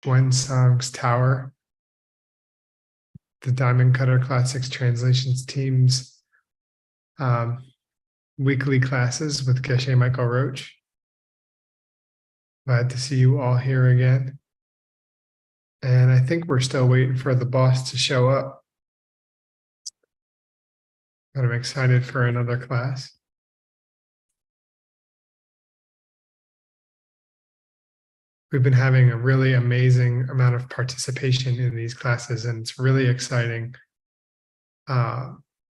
Xuanzang's Tower, the Diamond Cutter Classics Translations team's weekly classes with Geshe Michael Roach. Glad to see you all here again. And I think we're still waiting for the boss to show up. But I'm excited for another class. We've been having a really amazing amount of participation in these classes, and it's really exciting.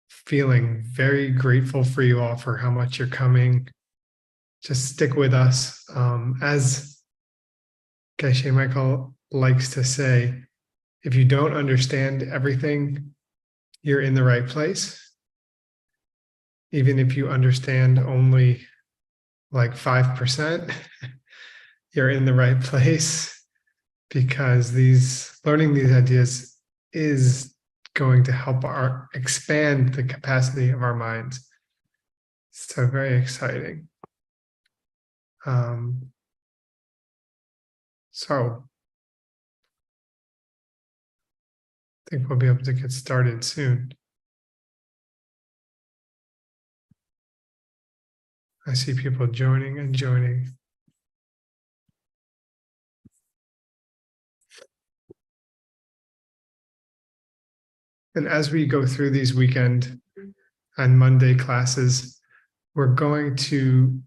Feeling very grateful for you all for how much you're coming. Just stick with us. As Geshe Michael likes to say, if you don't understand everything, you're in the right place. Even if you understand only like 5%, you're in the right place, because learning these ideas is going to help expand the capacity of our minds. So very exciting. So I think we'll be able to get started soon. I see people joining and joining. And as we go through these weekend and Monday classes, we're going to,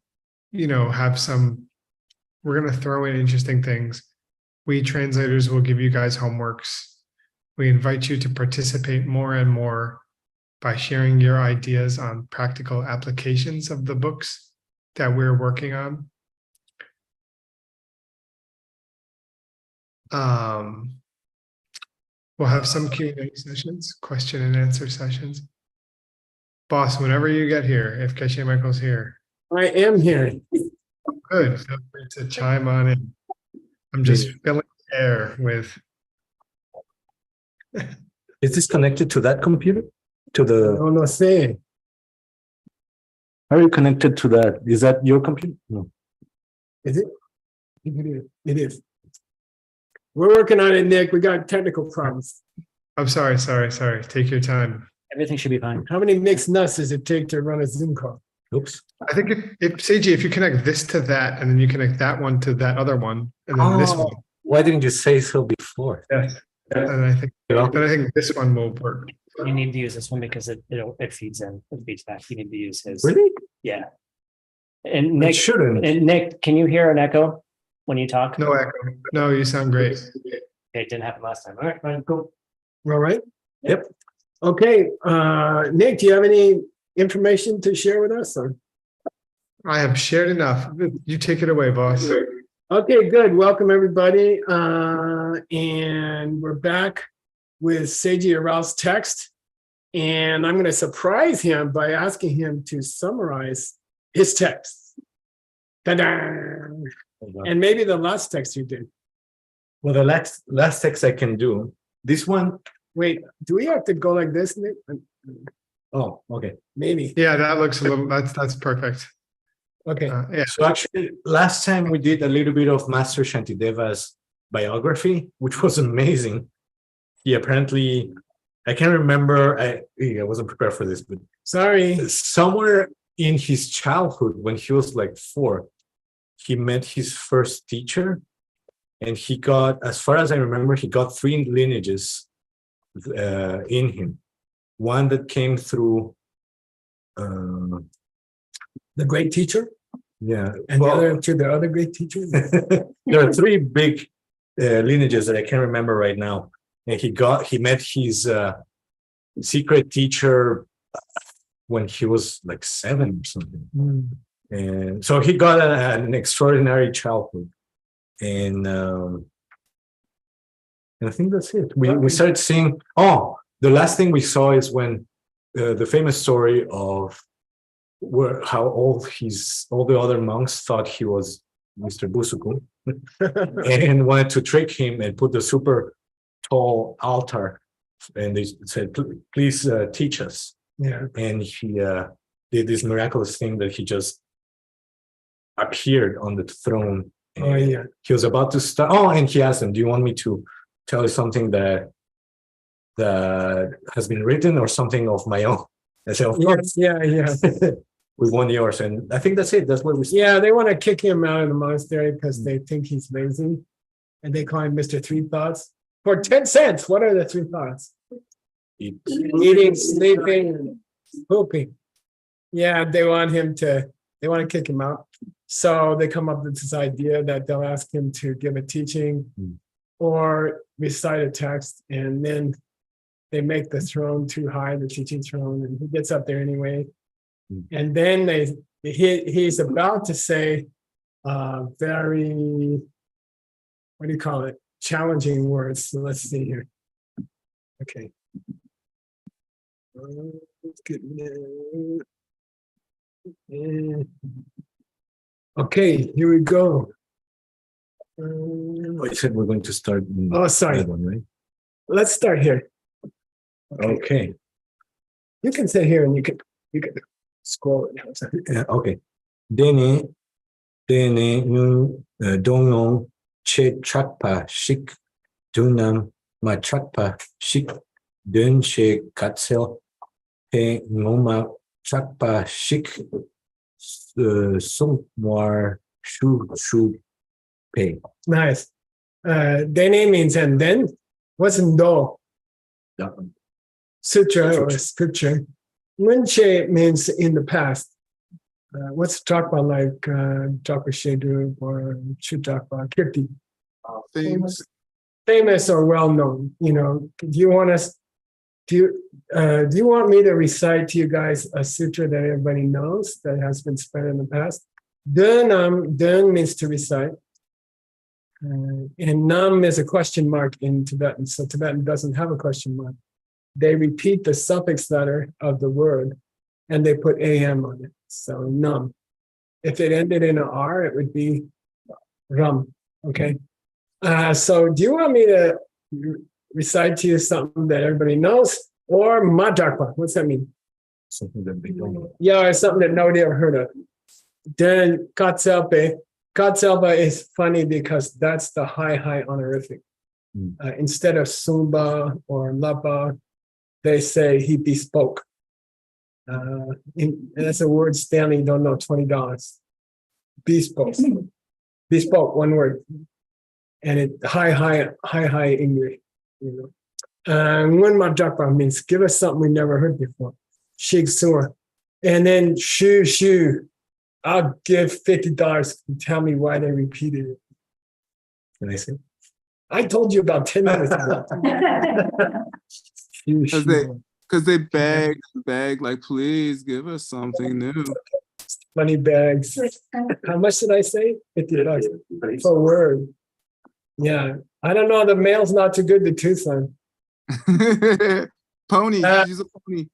we're going to throw in interesting things. We translators will give you guys homeworks. We invite you to participate more and more by sharing your ideas on practical applications of the books that we're working on. We'll have some Q&A sessions, question and answer sessions. Boss, whenever you get here, if Geshe Michael's here. I am here. Good. Feel free to chime on in. I'm just filling the air with. Is this connected to that computer? To the. Oh, no, say. How are you connected to that? Is that your computer? No. Is it? It is. We're working on it, Nick. We got technical problems. I'm sorry. Take your time. Everything should be fine. How many mixed nuts does it take to run a Zoom call? Oops. I think if Seiji, if you connect this to that, and then you connect that one to that other one, and then this one. Why didn't you say so before? Yes. And I think this one will work. You need to use this one because it feeds in, it feeds back. You need to use his. Really? Yeah. And Nick, shouldn't. And Nick, can you hear an echo when you talk? No echo. No, you sound great. Okay, it didn't happen last time. All right, fine, cool. All right. Yep. Okay. Nick, do you have any information to share with us? Or? I have shared enough. You take it away, boss. Okay, good. Welcome, everybody. And we're back with Seiji Arao's text. And I'm going to surprise him by asking him to summarize his text. Ta-da! And maybe the last text you did. Well, the last text I can do. This one. Wait, do we have to go like this, Nick? Oh, okay. Maybe. Yeah, that looks a little, that's perfect. Okay. Yeah. So actually, last time we did a little bit of Master Shantideva's biography, which was amazing. He apparently, I can't remember, I wasn't prepared for this, but sorry. Somewhere in his childhood, when he was like 4, he met his first teacher, and he got, as far as I remember, he got 3 lineages in him. One that came through the great teacher? Yeah. And the other great teachers? There are 3 big lineages that I can't remember right now. And he met his secret teacher when he was like 7 or something. Mm. And so he got an extraordinary childhood. And I think that's it. We started seeing, the last thing we saw is when the famous story of how all the other monks thought he was Mr. Busuku and wanted to trick him and put the super tall altar, and they said, please teach us. Yeah. And he did this miraculous thing that he just appeared on the throne Oh, yeah. He was about to start. Oh, and he asked him, "Do you want me to tell you something that has been written or something of my own?" I said, "Of course." Yeah. We want yours, and I think that's it. That's what we. Yeah, they want to kick him out of the monastery because they think he's lazy. And they call him Mr. Three Thoughts. For 10 cents, what are the three thoughts? Eating, sleeping, and pooping. Yeah, they want to kick him out. So they come up with this idea that they'll ask him to give a teaching or recite a text, and then they make the throne too high, the teaching throne, and he gets up there anyway. And then he's about to say very, what do you call it? Challenging words. So let's see here. Okay. Okay, here we go. I said we're going to start. Oh, sorry. That one, right? Let's start here. Okay. You can sit here and you can scroll it. Yeah, okay. Dene nu donong che chakpa shik dunam ma chakpa shik dun she katsel he ngoma chakpa shik sumwar shu pay. Nice. Dene means and then. What's ndo? Sutra or scripture. Munche means in the past. What's chakpa like chakpa shedu or chutakpa kirti? Famous or well known. You know, do you want me to recite to you guys a sutra that everybody knows that has been spread in the past? Dun means to recite. And nam is a question mark in Tibetan. So Tibetan doesn't have a question mark. They repeat the suffix letter of the word and they put am on it. So nam. If it ended in an R, it would be ram. Okay. So do you want me to recite to you something that everybody knows? Or madarpa? What's that mean? Something that they don't know. Yeah, it's something that nobody ever heard of. Then katselpe. Katselpa is funny because that's the high honorific. Instead of sumba or lapa, they say he bespoke. And that's a word Stanley don't know, $20. Bespoke. Bespoke, one word. And it high English. You know. One majakpa means give us something we never heard before. Shig sur. And then shu. I'll give $50 to tell me why they repeated it. Can I say? I told you about 10 minutes ago. Because they beg, like, please give us something new. Money bags. How much did I say? $50 for a word. Yeah. I don't know. The mail's not too good to Tucson. Pony. She's a pony.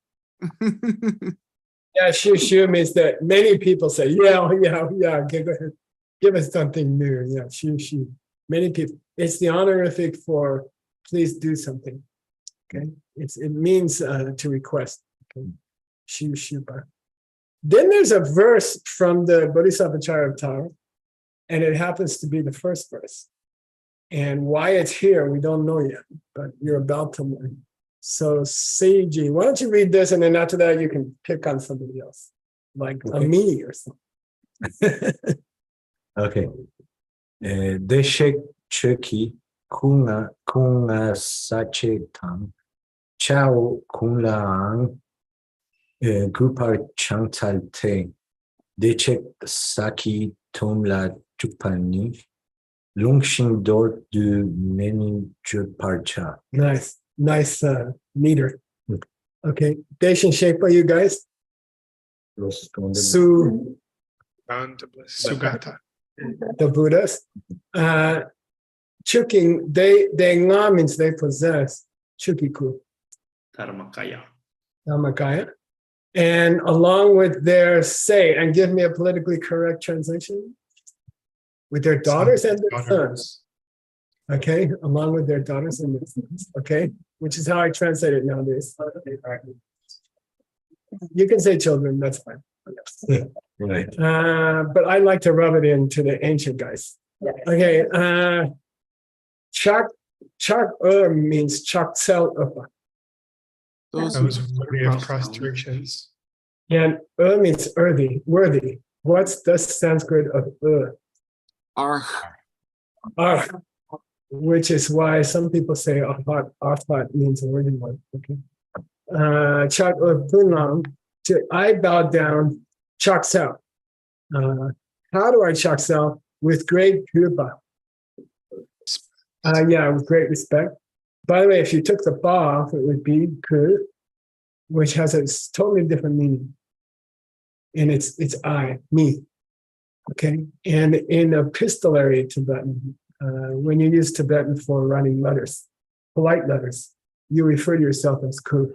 Yeah, shu means that many people say, yeah, okay, go ahead. Give us something new. Yeah, shu. Many people. It's the honorific for please do something. Okay. It means to request. Okay. Shu. Then there's a verse from the Bodhisattva Charyavatara, and it happens to be the first verse. And why it's here, we don't know yet, but you're about to learn. So, Seiji, why don't you read this, and then after that, you can pick on somebody else, like a me or something. Okay. Deshe cheki kunga sache tam chao kunlaang grupar chantalte dechek saki tomla chupani lungshin dor du meni parcha. Nice meter. Okay. Deshin Shepa, you guys? Sugata. The Buddhas. Chuking, they nga means they possess. Chukiku. Dharmakaya. And along with their say, and give me a politically correct translation. With their daughters and their sons. Okay, along with their daughters and their sons. Okay, which is how I translate it nowadays. You can say children, that's fine. Right. But I like to rub it into the ancient guys. Okay, chak means chak sel upa. Those That was who worthy of prostrations. And means worthy. What's the Sanskrit of are which is why some people say arhat means a worthy one. Okay. Chak punam, I bow down, chak sel. How do I chak sel? With great kripa. Yeah, with great respect. By the way, if you took the ba off, it would be ku, which has a totally different meaning. And it's I, me. Okay. And in epistolary Tibetan, when you use Tibetan for writing letters, polite letters, you refer to yourself as ku.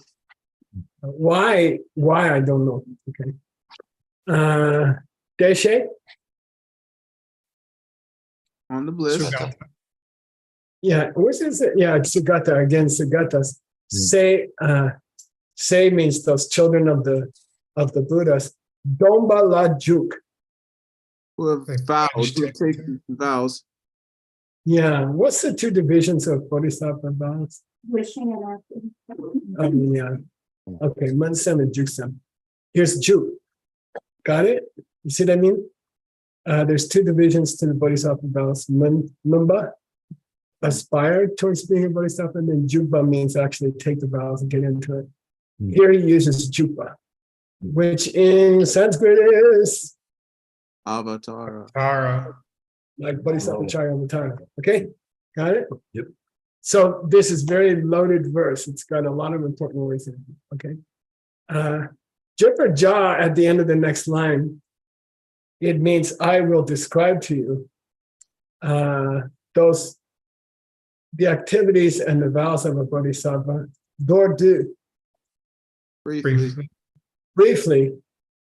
Why I don't know. Okay. Geshe? on the list. Sugata. Yeah, which is it? Yeah, Sugata again, Sugatas. Say means those children of the Buddhas. Domba la juk. Who have Like vows, pledged who have to- taken vows. Yeah, what's the two divisions of Bodhisattva vows? Wishing and acting. Yeah. Okay, Mansam and Juksam. Here's Juk. Got it? You see what I mean? There's two divisions to the Bodhisattva vows. Mumba, aspire towards being a Bodhisattva, and then Jukba means actually take the vows and get into it. Here he uses Jukba, which in Sanskrit is Avatar. Tara. like Bodhisattva Charyavatara. Okay, got it? Yep. So this is very loaded verse. It's got a lot of important words in it. Okay. Jipa Ja at the end of the next line, it means I will describe to you the activities and the vows of a bodhisattva, briefly,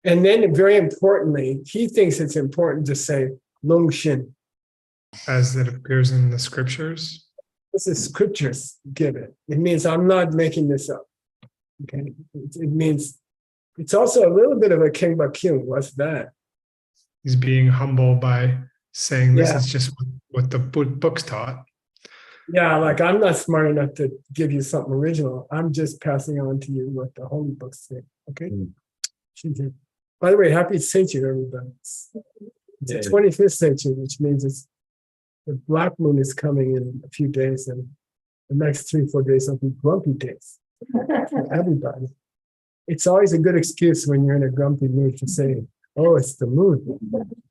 and then very importantly, he thinks it's important to say Lung Shin. As it appears in the scriptures. This is scriptures give it. It means I'm not making this up. Okay. It means it's also a little bit of a King Bakyung. What's that? He's being humble by saying this Yeah. is just what the books taught. Yeah, like I'm not smart enough to give you something original. I'm just passing on to you what the holy books say. Okay. She did. By the way, happy Seiji, everybody. It's the 25th century, which means the black moon is coming in a few days, and the next 3-4 days will be grumpy days for everybody. It's always a good excuse when you're in a grumpy mood to say, "Oh, it's the moon."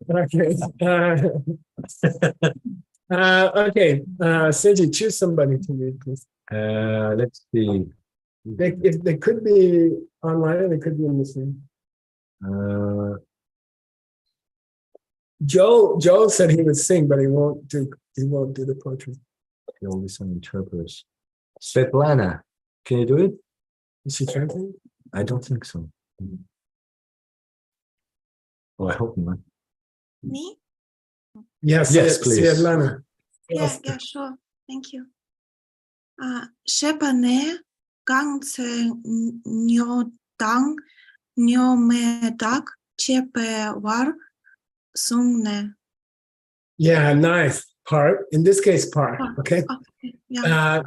Okay. Okay, Seiji, choose somebody to read, please. Let's see. They could be online, or they could be in this room. Joe said he would sing, but he won't do the poetry. He only some interpreters. Svetlana, can you do it? Is she translating? I don't think so. Oh, I hope not. Me? Yes, please. Svetlana. Yeah, sure. Thank you. Shepane gangse nyodang nyomedak chepe war sungne. Yeah, nice. Part. In this case, part. Okay. Okay, yeah.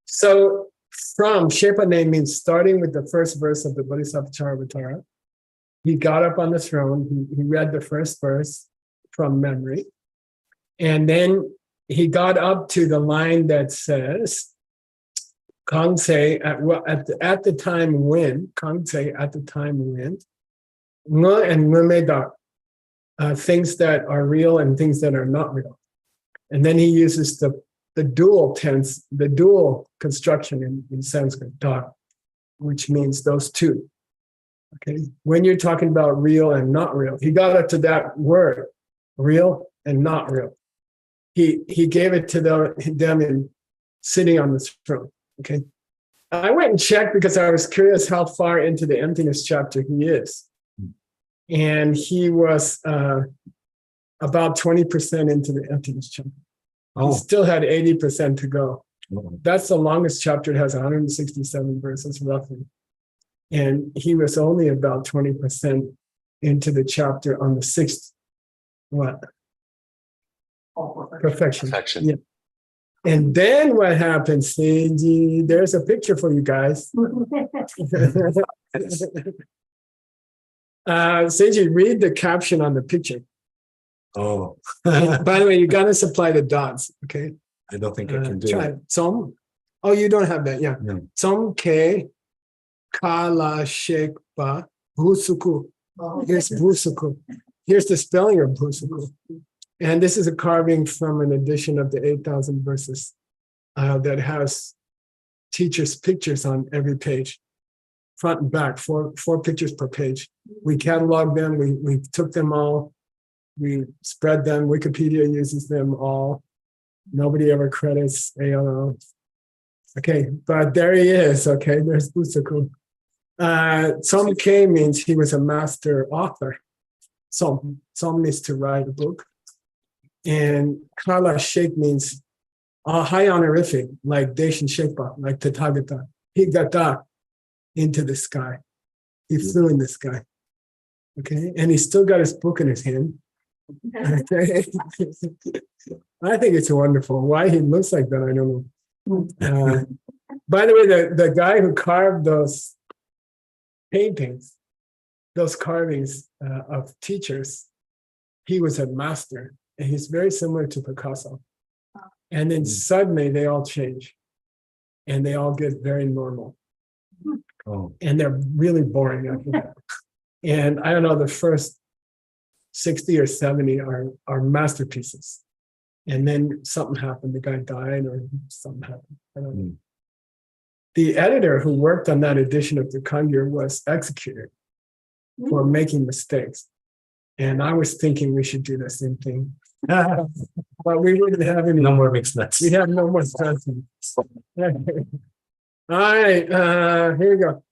So from Shepane means starting with the first verse of the Bodhisattva Charyavatara. He got up on the throne. He read the first verse from memory. And then he got up to the line that says, Kangse at the time when, Kangse at the time when, Nga and Ngumeda, things that are real and things that are not real. And then he uses the dual tense, the dual construction in Sanskrit, da, which means those two. Okay, when you're talking about real and not real, he got up to that word, real and not real. He gave it to them in sitting on the throne. Okay, I went and checked because I was curious how far into the emptiness chapter he is, and he was about 20% into the emptiness chapter. He still had 80% to go. That's the longest chapter. It has 167 verses roughly. And he was only about 20% into the chapter on the sixth, Perfection. Perfection. Yeah. And then what happens, Seiji? There's a picture for you guys. Seiji, read the caption on the picture. Oh, By the way, you gotta supply the dots, okay? I don't think I can do Try it. it. Som. Oh, you don't have that, yeah. No. Som ke kala shekpa busuku. Here's busuku. Here's the spelling of busuku. And this is a carving from an edition of the 8,000 verses that has teachers' pictures on every page, front and back, four pictures per page. We cataloged them. We took them all. We spread them. Wikipedia uses them all. Nobody ever credits Arao. Okay, but there he is. Okay, there's Busaku. Som K means he was a master author. Som means to write a book. And Kala Sheikh means high honorific, like Deshin Shekpa, like Tathagata. He got up into the sky. He flew in the sky. Okay, and he still got his book in his hand. Okay. I think it's wonderful. Why he looks like that, I don't know. By the way, the guy who carved those paintings, those carvings of teachers, he was a master, and he's very similar to Picasso. And then suddenly they all change, and they all get very normal. Oh, And they're really boring after that. And I don't know, the first 60 or 70 are masterpieces. And then something happened, the guy died or something happened. I don't know. The editor who worked on that edition of the Kangyur was executed for making mistakes. And I was thinking we should do the same thing. But we wouldn't have any. no more mixed nuts. We have no more stressing. All right, here we go.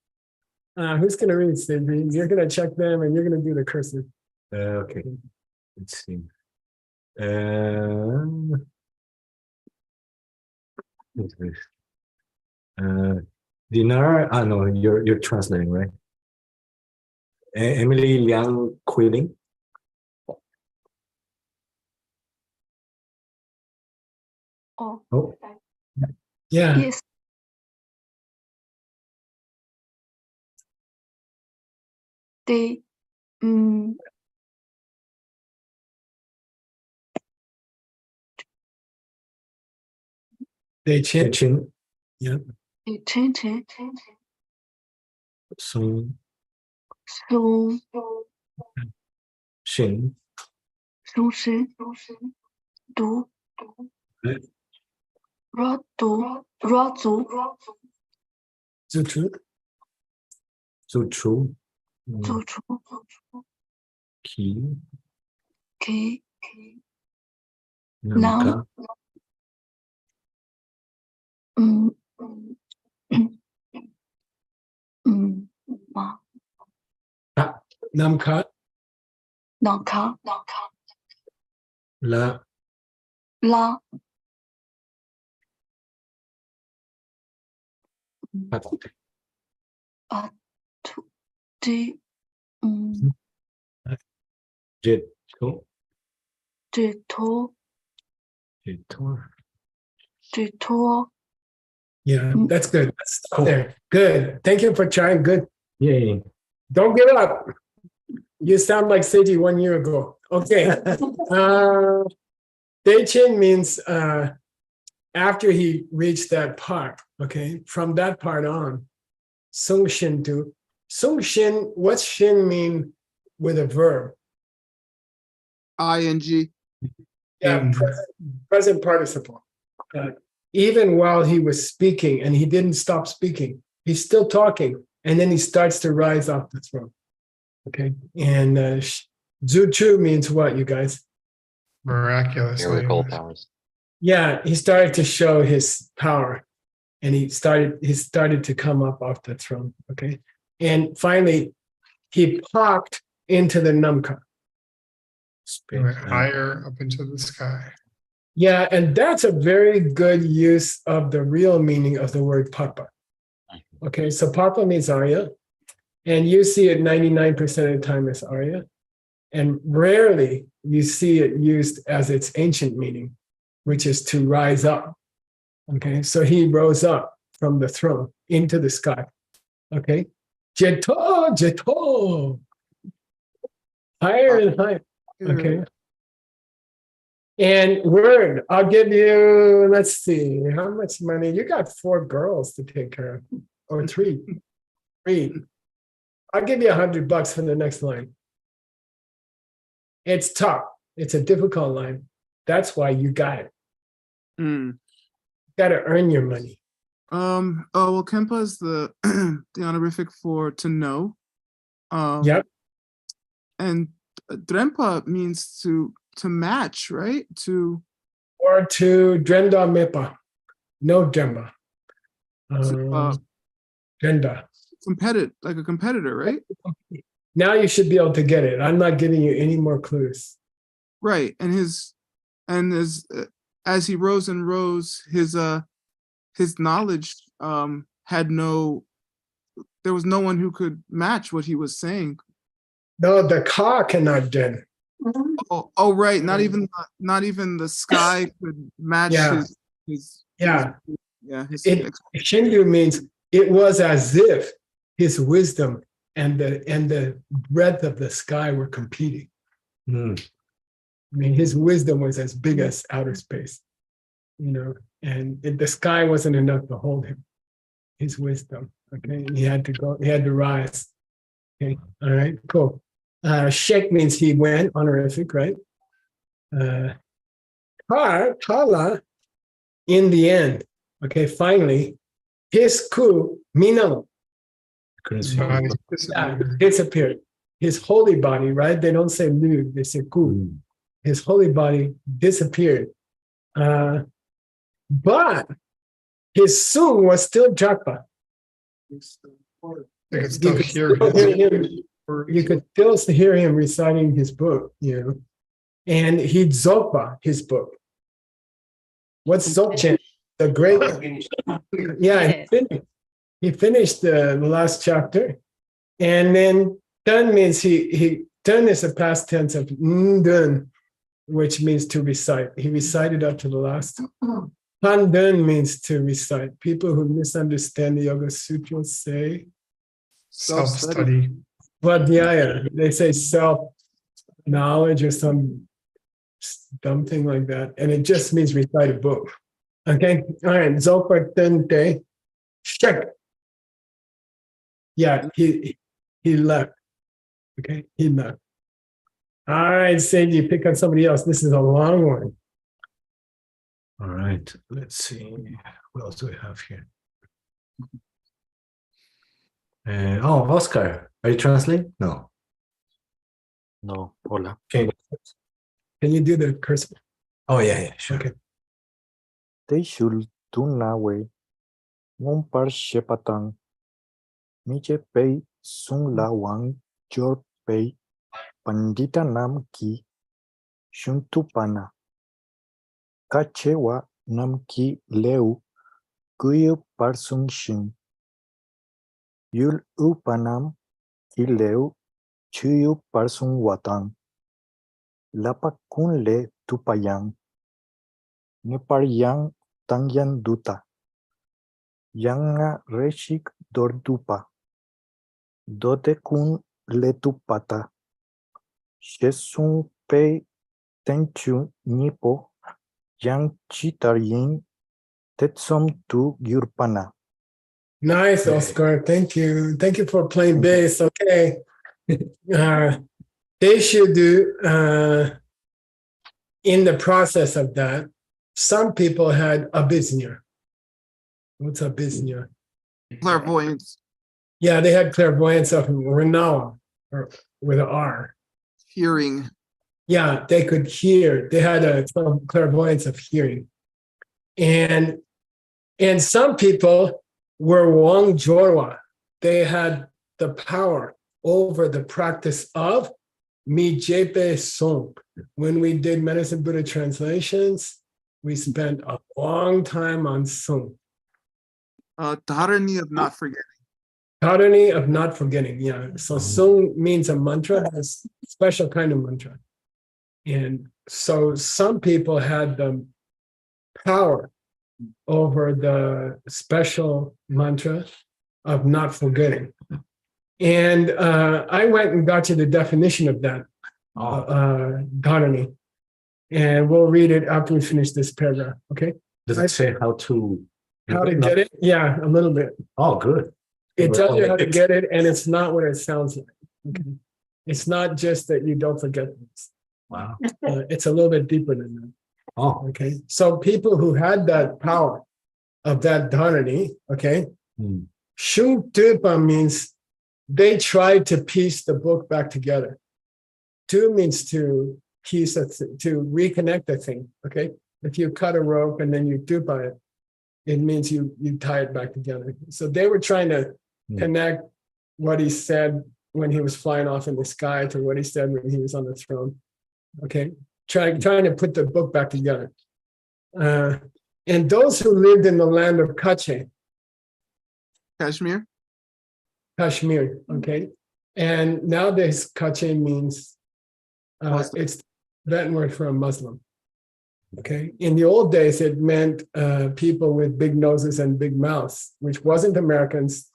Who's going to read, Seiji? You're going to check them and you're going to do the cursive. Okay, let's see. What's this? Dinar. No, you're translating, right? Emily Liang Quilling. Oh, Yeah. Yes. They They change. Chin, change Sung, so Shin, Shi Du Ra Zu Zutu. Zuchu, Zu Chu Ki, Ki Namka, Ma Namkat. Naka La, La Pat, Di Jit, Ko, Jito Jitor. Jito Yeah, that's good. Let's stop there. Good. Thank you for trying. Good. Yay. Don't give up. You sound like Seiji 1 year ago. Okay. Deichin means after he reached that part. Okay. From that part on, Sung Shin Du. Sung Shin, what's Shin mean with a verb? ing. Yeah, present participle. Even while he was speaking and he didn't stop speaking, he's still talking. And then he starts to rise off the throne. Okay. And Zuchu means what, you guys? Miraculously. Miracle powers. Yeah, he started to show his power. And he started to come up off the throne. Okay. And finally, he popped into the Namka. He went higher up into the sky. Yeah, and that's a very good use of the real meaning of the word papa. Okay, so papa means Arya, and you see it 99% of the time as Arya. And rarely you see it used as its ancient meaning, which is to rise up. Okay, so he rose up from the throne into the sky. Okay, Jeto, Jeto, higher and higher. Okay. And word, I'll give you, let's see, how much money? You got 4 girls to take care of, or 3. 3. I'll give you $100 for the next line. It's tough. It's a difficult line. That's why you got it. Mm. You got to earn your money. Oh well, Kempa is the the honorific for to know. Yep. And Drempa means to match, right? Or to Drenda Mepa. No Dremba. Drenda. Like a competitor, right? Now you should be able to get it. I'm not giving you any more clues. Right. And as he rose and rose, his knowledge there was no one who could match what he was saying. No, the car cannot do. Oh, right. Not even the sky could match his Shindu means it was as if his wisdom and the breadth of the sky were competing. I mean, his wisdom was as big as outer space, and the sky wasn't enough to hold him. His wisdom, okay, and he had to rise. Okay, all right, cool. Sheikh means he went, honorific, right? Tala, in the end, okay, finally, his ku, minam, disappeared. His holy body, right? They don't say lu, they say ku. His holy body disappeared. But his sung was still japa. You could still hear you could still hear him reciting his book, and he dzogpa his book. What's dzogchen? The great. Yeah, he finished the last chapter, and then dun means he dun is a past tense of dun, which means to recite. He recited up to the last. Pandun means to recite. People who misunderstand the Yoga Sutras say self-study. But they say self-knowledge or some dumb thing like that. And it just means recite a book. Okay? All right. Zopatente. Check. Yeah, he left. Okay? He left. All right, Seiji, pick on somebody else. This is a long one. All right. Let's see. What else do we have here? Oscar. Are you translating? No. No, hola. Okay. Can you do the cursive? Oh, yeah, sure. Okay. They should do nawe. Mumpar shepatang. Miche pei sung la wang jor pei. Pandita nam ki. Shuntupana. Kachewa nam ki leu. Kuyu parsung shin. Yul upanam ki leu. Chuyu parsung watang. Lapa kun le tupayang. Nepar yang tangyan duta. Yanga reshik dordupa. Dote kun le tupata. Shesun pe tenchu nipo. Yang chitaryin tetsom tu gyurpana. Nice, Oscar. Thank you. Thank you for playing bass. Okay. They should do, in the process of that, some people had abysnia. What's abysnia? Clairvoyance. Yeah, they had clairvoyance of Renawa, or with an R. Hearing. Yeah, they could hear. They had some clairvoyance of hearing. And some people were Wang Jorwa. They had the power over the practice of Mi Jepe Song. When we did Medicine Buddha translations, we spent a long time on Song. Dharani of not forgetting. Dharani of not forgetting. Yeah. So Sung means a mantra, a special kind of mantra. And so some people had the power over the special mantra of not forgetting. And I went and got you the definition of that, Dharani. And we'll read it after we finish this paragraph, okay? Does it say how to get it? Yeah, a little bit. Oh, good. It tells you how to get it, and it's not what it sounds like. Okay? It's not just that you don't forget things. Wow. It's a little bit deeper than that. Oh, Okay. So people who had that power of that dharani, okay, Shantideva means they tried to piece the book back together. Tu means to piece to reconnect a thing. Okay. If you cut a rope and then you tupa it, it means you tie it back together. So they were trying to connect what he said when he was flying off in the sky to what he said when he was on the throne. Okay. Trying to put the book back together. And those who lived in the land of Kashmir, okay. And nowadays, Kashmir means it's the Tibetan word for a Muslim. Okay. In the old days, it meant people with big noses and big mouths, which wasn't Americans.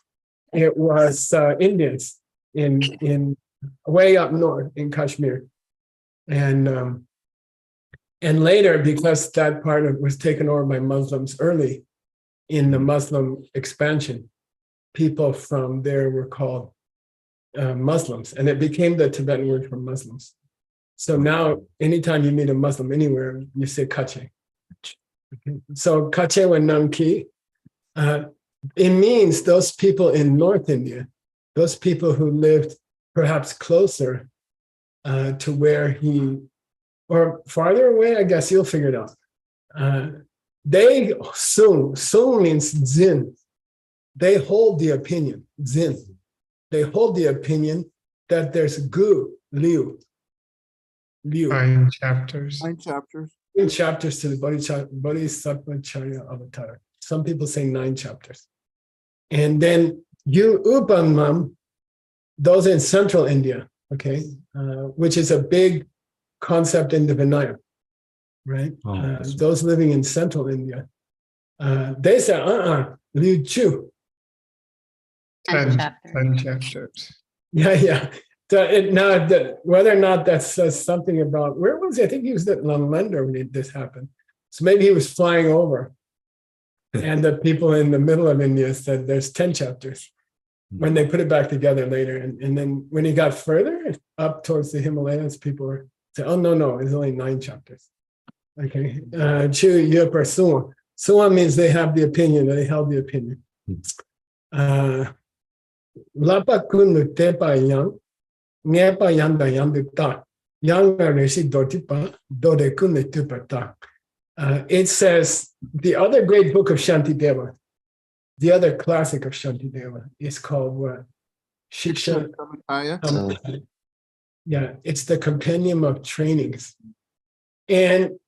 It was Indians in way up north in Kashmir. And later, because that part was taken over by Muslims early in the Muslim expansion, people from there were called Muslims, and it became the Tibetan word for Muslims. So now, anytime you meet a Muslim anywhere, you say Kache. Okay. So Kache wa Namki, it means those people in North India, those people who lived perhaps closer to where he, or farther away, I guess you'll figure it out. They Sung means Zin. They hold the opinion, Zin. They hold the opinion that there's Gu, Liu. 9 chapters. 9 chapters. 9 chapters to the Bodhisattva Charya Avatar. Some people say 9 chapters. And then Yu Upamam, those in central India, okay, which is a big concept in the Vinaya, right? Those living in central India, they say, Liu Chu. 10 chapters. Yeah. Whether or not that says something about, where was he? I think he was at Lamender when this happened. So maybe he was flying over. And the people in the middle of India said there's 10 chapters when they put it back together later. And then when he got further up towards the Himalayas, people were saying, oh, no, it's only 9 chapters. Okay. Chu Yupar Suwa. Suwa means they have the opinion, or they held the opinion. Lapa kunu tepa yang. It says the other great book of Shantideva, the other classic of Shantideva, is called what? Shiksha. Yeah, it's the compendium of trainings. And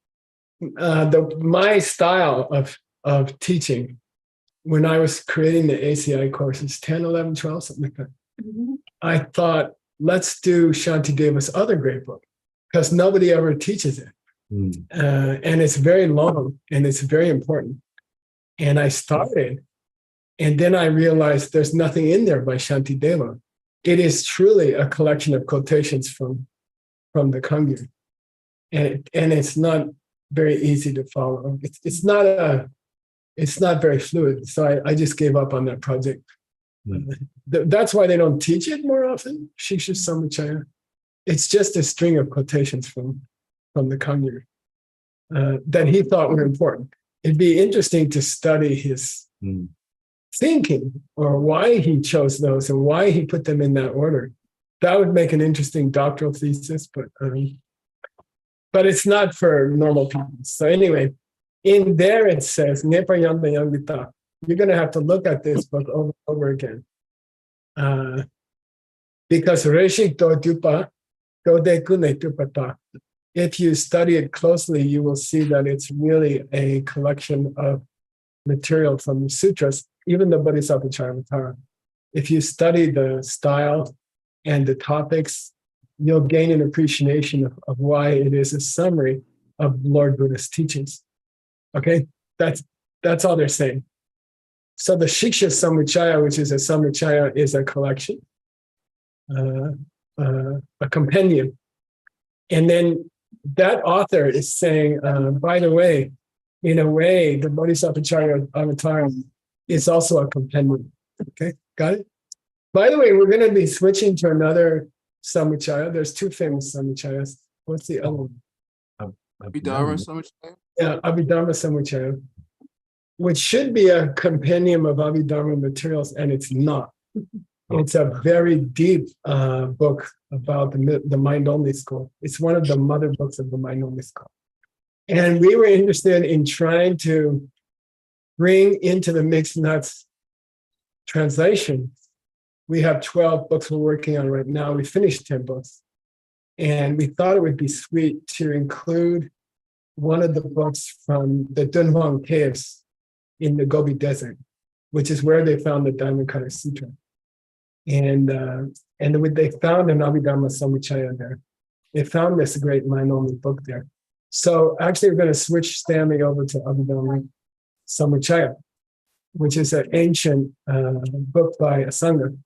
my style of teaching, when I was creating the ACI courses, 10, 11, 12, something like that, I thought, let's do Shantideva's other great book, because nobody ever teaches it. And it's very long and it's very important. And I started, and then I realized there's nothing in there by Shantideva. It is truly a collection of quotations from the Kangyur. And it's not very easy to follow. It's not very fluid. So I just gave up on that project. That's why they don't teach it more often. Shiksha Samachaya. It's just a string of quotations from the Kangyur that he thought were important. It'd be interesting to study his thinking, or why he chose those and why he put them in that order. That would make an interesting doctoral thesis, but it's not for normal people. So anyway, in there it says, Nepa Yanda Yangita. You're going to have to look at this book over and over again. Because Reshik Dodupa, Dodekune Tupata. If you study it closely, you will see that it's really a collection of material from the sutras, even the Bodhisattva Charyavatara. if you study the style and the topics, you'll gain an appreciation of why it is a summary of Lord Buddha's teachings. Okay, that's all they're saying. So the Shiksha Samuchaya, which is a Samuchaya, is a collection, a compendium. And then that author is saying, by the way, in a way, the Bodhisattva Avatar is also a compendium. Okay, got it? By the way, we're going to be switching to another Samuchaya. There's two famous Samuchayas. What's the other one? Abhidharma Samachaya. Yeah, Abhidharma Samuchaya, which should be a compendium of Abhidharma materials, and it's not. It's a very deep book about the mind-only school. It's one of the mother books of the mind-only school. And we were interested in trying to bring into the Mixed Nuts translation. We have 12 books we're working on right now. We finished 10 books. And we thought it would be sweet to include one of the books from the Dunhuang caves in the Gobi Desert, which is where they found the Diamond Cutter Sutra. And they found an Abhidharma Samuchaya there. They found this great mind-only book there. So actually, we're going to switch Stanley over to Abhidharma Samuchaya, which is an ancient book by Asanga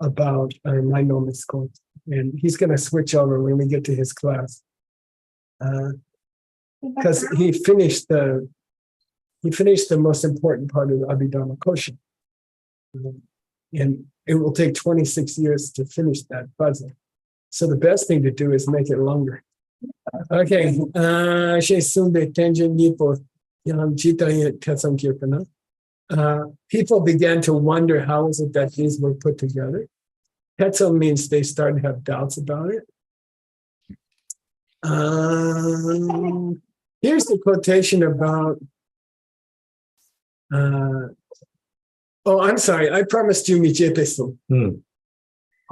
about mind-only school. And he's going to switch over when we get to his class. Because he finished the most important part of the Abhidharma Kosha. And it will take 26 years to finish that puzzle. So the best thing to do is make it longer. Okay. People began to wonder how is it that these were put together. Tetzel means they started to have doubts about it. Here's the quotation about I'm sorry, I promised you Mijepesu.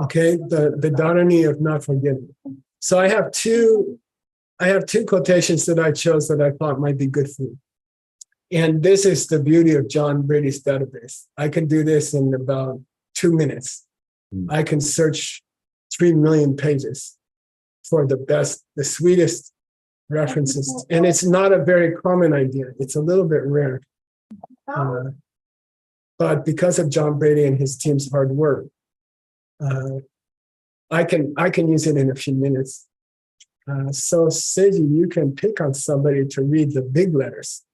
Okay, the Dharani of not forgetting. So I have two quotations that I chose that I thought might be good for you. And this is the beauty of John Brady's database. I can do this in about 2 minutes. I can search 3 million pages for the best, the sweetest references. And it's not a very common idea. It's a little bit rare. But because of John Brady and his team's hard work, I can use it in a few minutes. So Seiji, you can pick on somebody to read the big letters.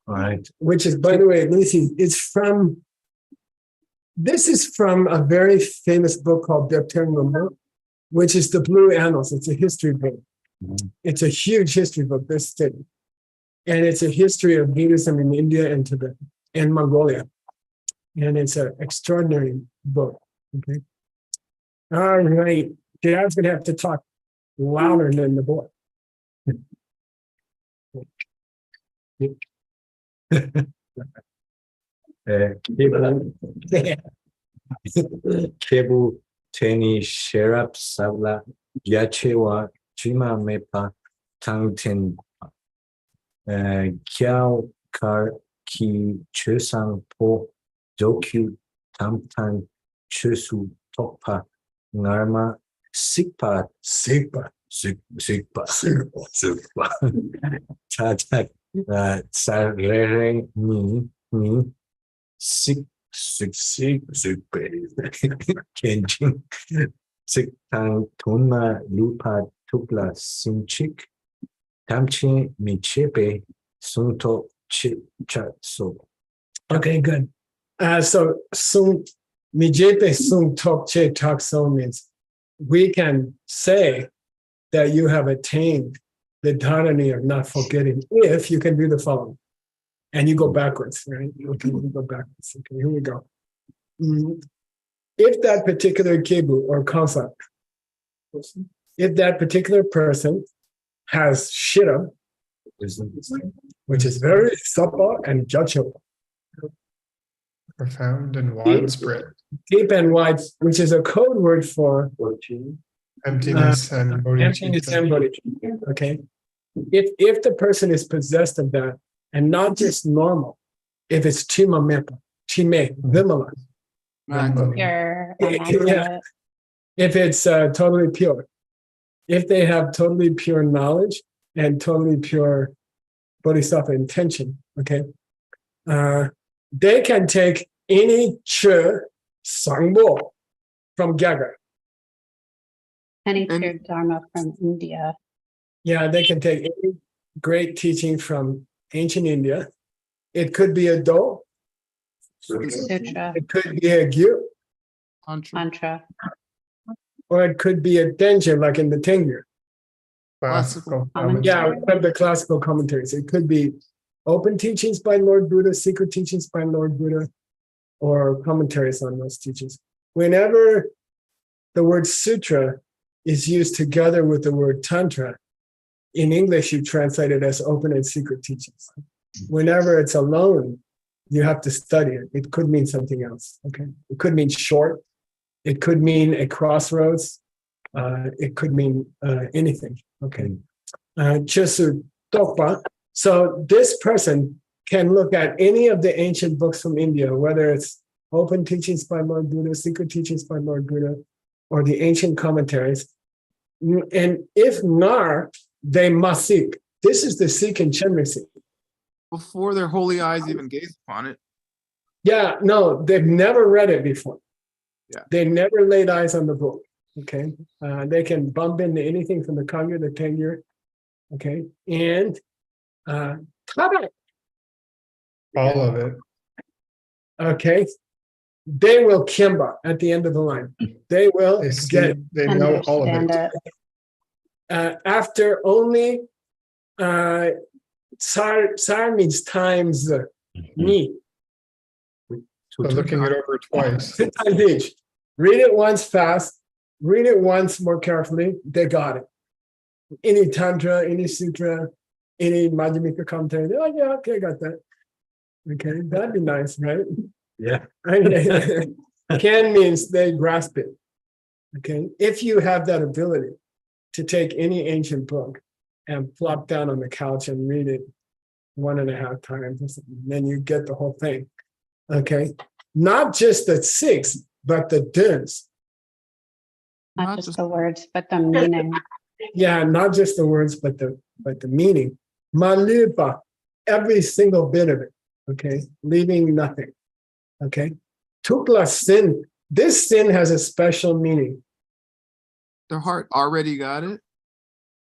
All right. Which is, by the way, Lucy, this is from a very famous book called Deptering, which is the Blue Annals. It's a history book. It's a huge history book, this study. And it's a history of Buddhism in India and Tibet and Mongolia. And it's an extraordinary book. Okay. All right. Dad's going to have to talk louder than the boy. Kebu teni sherap sabla yachewa jima mepa tangten kiao kar ki chusang po dokyu tamtan chusu tokpa ngarma sikpa chachak sarere ni sik kenjin sik tang tunma lupa tukla simchik tamchi michepe sunto chatso. Okay, good. So mijepe sung tokche takso means we can say that you have attained the dharani of not forgetting if you can do the following. And you go backwards, right? Okay, you go backwards. Okay, here we go. If that particular kebu or kansa, if that particular person has shira, which is very subtle and judgeable, Profound and widespread. deep and wide, which is a code word for Emptiness and emptiness and bodhicitta. Okay, if the person is possessed of that, and not just normal, if it's chima mepa, chime, vimala, Minimum. Pure, Yeah. immaculate. If it's totally pure. If they have totally pure knowledge and totally pure bodhisattva intention, okay, they can take any Che Sangbo from Gaga. Any And- pure dharma from India. Yeah, they can take any great teaching from ancient India. It could be a Do, Sutra, it could be a Gyu, Tantra. mantra. or it could be a Denjin, like in the Tengyur. Classical Common- Yeah, commentary. one of the classical commentaries. It could be open teachings by Lord Buddha, secret teachings by Lord Buddha, or commentaries on those teachings. Whenever the word sutra is used together with the word tantra, in English you translate it as open and secret teachings. Whenever it's alone, you have to study it. It could mean something else. Okay, it could mean short. It could mean a crossroads. It could mean anything. Okay. Chesu Tokpa. So this person can look at any of the ancient books from India, whether it's open teachings by Lord Buddha, secret teachings by Lord Buddha, or the ancient commentaries. And if not, they must seek. This is the seek and Chenri seek. Before their holy eyes even gaze upon it. Yeah, no, they've never read it before. Yeah. They never laid eyes on the book. Okay. They can bump into anything from the Kagyu, the Tengyur. Okay. And tada, All of it. okay. They will kimba at the end of the line. They will They see, get they know all of Understand it. it. after only sar means times me. So looking it over twice. 2 times each. Read it once fast, read it once more carefully, they got it. Any tantra, any sutra, any Madhyamika commentary, they're like, yeah, okay, I got that. Okay, that'd be nice, right? Yeah. Can means they grasp it. Okay, if you have that ability to take any ancient book and plop down on the couch and read it 1.5 times or something, then you get the whole thing. Okay, not just the 6, but the duns. Not just the words, but the meaning. Yeah, not just the words, but the meaning. Malupa, every single bit of it. Okay, leaving nothing. Okay, tukla sin. This sin has a special meaning. Their heart already got it.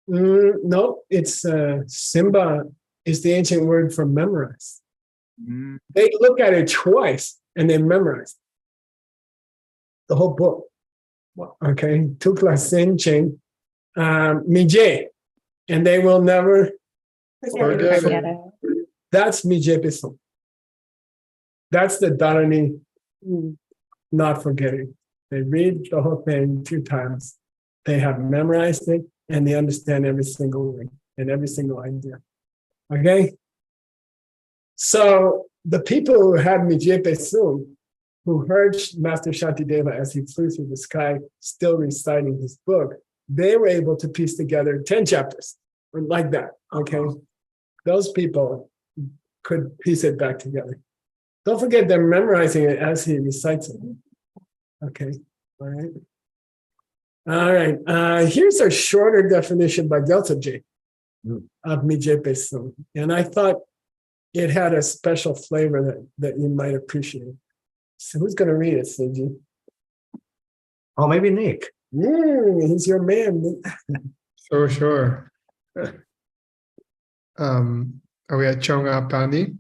No, it's simba is the ancient word for memorize. Mm. They look at it twice and they memorize the whole book. Okay, tukla sin chain mije, and they will never Forget Forget it. it. That's mije pisum. That's the dharani not forgetting. They read the whole thing 2 times. They have memorized it and they understand every single word and every single idea. Okay? So the people who had Mijepe Sum, who heard Master Shantideva as he flew through the sky, still reciting his book, they were able to piece together 10 chapters like that. Okay? Those people could piece it back together. Don't forget they're memorizing it as he recites it. Okay, all right. All right, here's a shorter definition by Delta J of Mijepe Sum. And I thought it had a special flavor that you might appreciate. So who's going to read it, Seiji? Oh, maybe Nick. He's your man. Sure. Are we at Chonga Pani?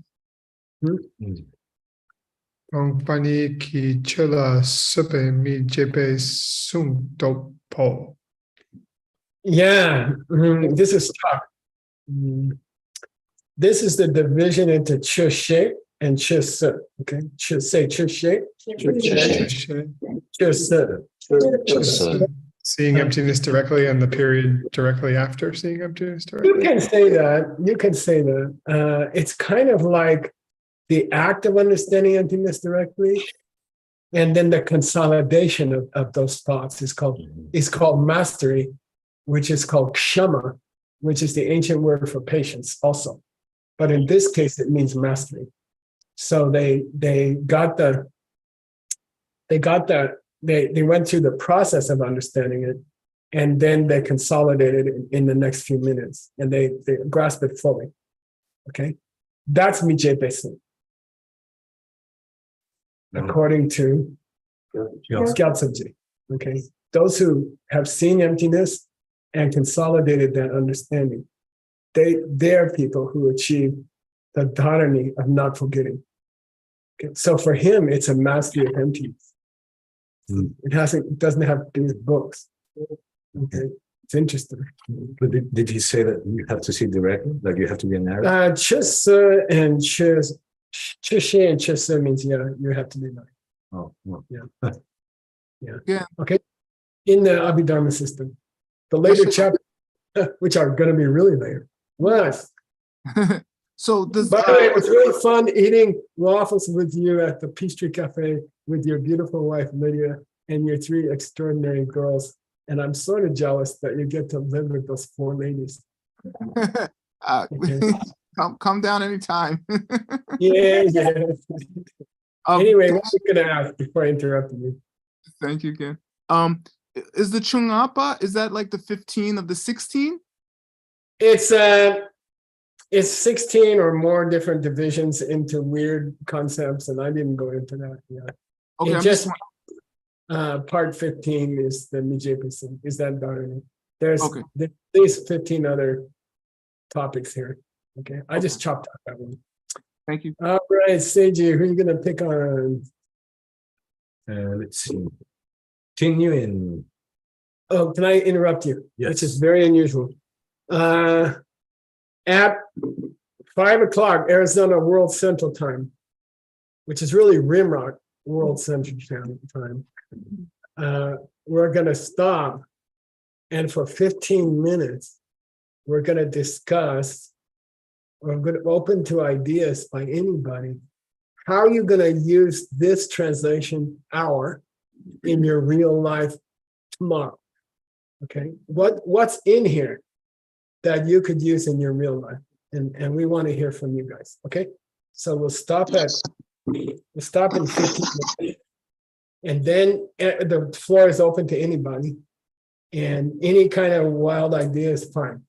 Chong Pani ki chula supe mi jepe sung do po. Yeah, this is tough. This is the division into Chushe and Chuse. Okay, say Chushe, Chuse. Seeing emptiness directly and the period directly after seeing emptiness You directly. can say that. You can say that. It's kind of like the act of understanding emptiness directly, and then the consolidation of those thoughts is called mastery, which is called kshama, which is the ancient word for patience also. But in this case, it means mastery. So they got the they got that, they went through the process of understanding it, and then they consolidated it in the next few minutes, and they grasp it fully. Okay, that's Mijepesu, according to Gyaltsen. Okay, those who have seen emptiness and consolidated that understanding, they are people who achieve the dharani of not forgetting. Okay, so for him, it's a mastery of emptiness. It doesn't have to do with books. Okay, it's interesting. But did he say that you have to see directly? Like you have to be a narrator? Chisa and Chishi and Chisa means you have to be like. Oh, well. Yeah. Okay. In the Abhidharma system, the later chapters, which are going to be really later. What? So does By the way, it was really fun eating waffles with you at the Peachtree Cafe with your beautiful wife Lydia and your 3 extraordinary girls. And I'm sort of jealous that you get to live with those 4 ladies. come down anytime. Yeah. Anyway, what Geshe, was I going to ask before I interrupted you? thank you again. Is the Chungapa, is that like the 15 of the 16? It's 16 or more different divisions into weird concepts, and I didn't go into that yet. Okay, It I'm just just part 15 is the Mijepesu, is that dharani. There's Okay. at least 15 other topics here. Okay, I just chopped out that one. thank you. All right, Seiji, who are you gonna pick on? Let's see. Continue in. Oh, can I interrupt you? Yes. Which is very unusual. At 5 o'clock Arizona World Central Time, which is really Rimrock World Central Time, we're going to stop, and for 15 minutes, we're going to discuss, we're going to open to ideas by anybody. How are you going to use this translation hour in your real life tomorrow? Okay, what's in here that you could use in your real life? And we want to hear from you guys. Okay, so we'll stop in 15 minutes, and then the floor is open to anybody, and any kind of wild idea is fine.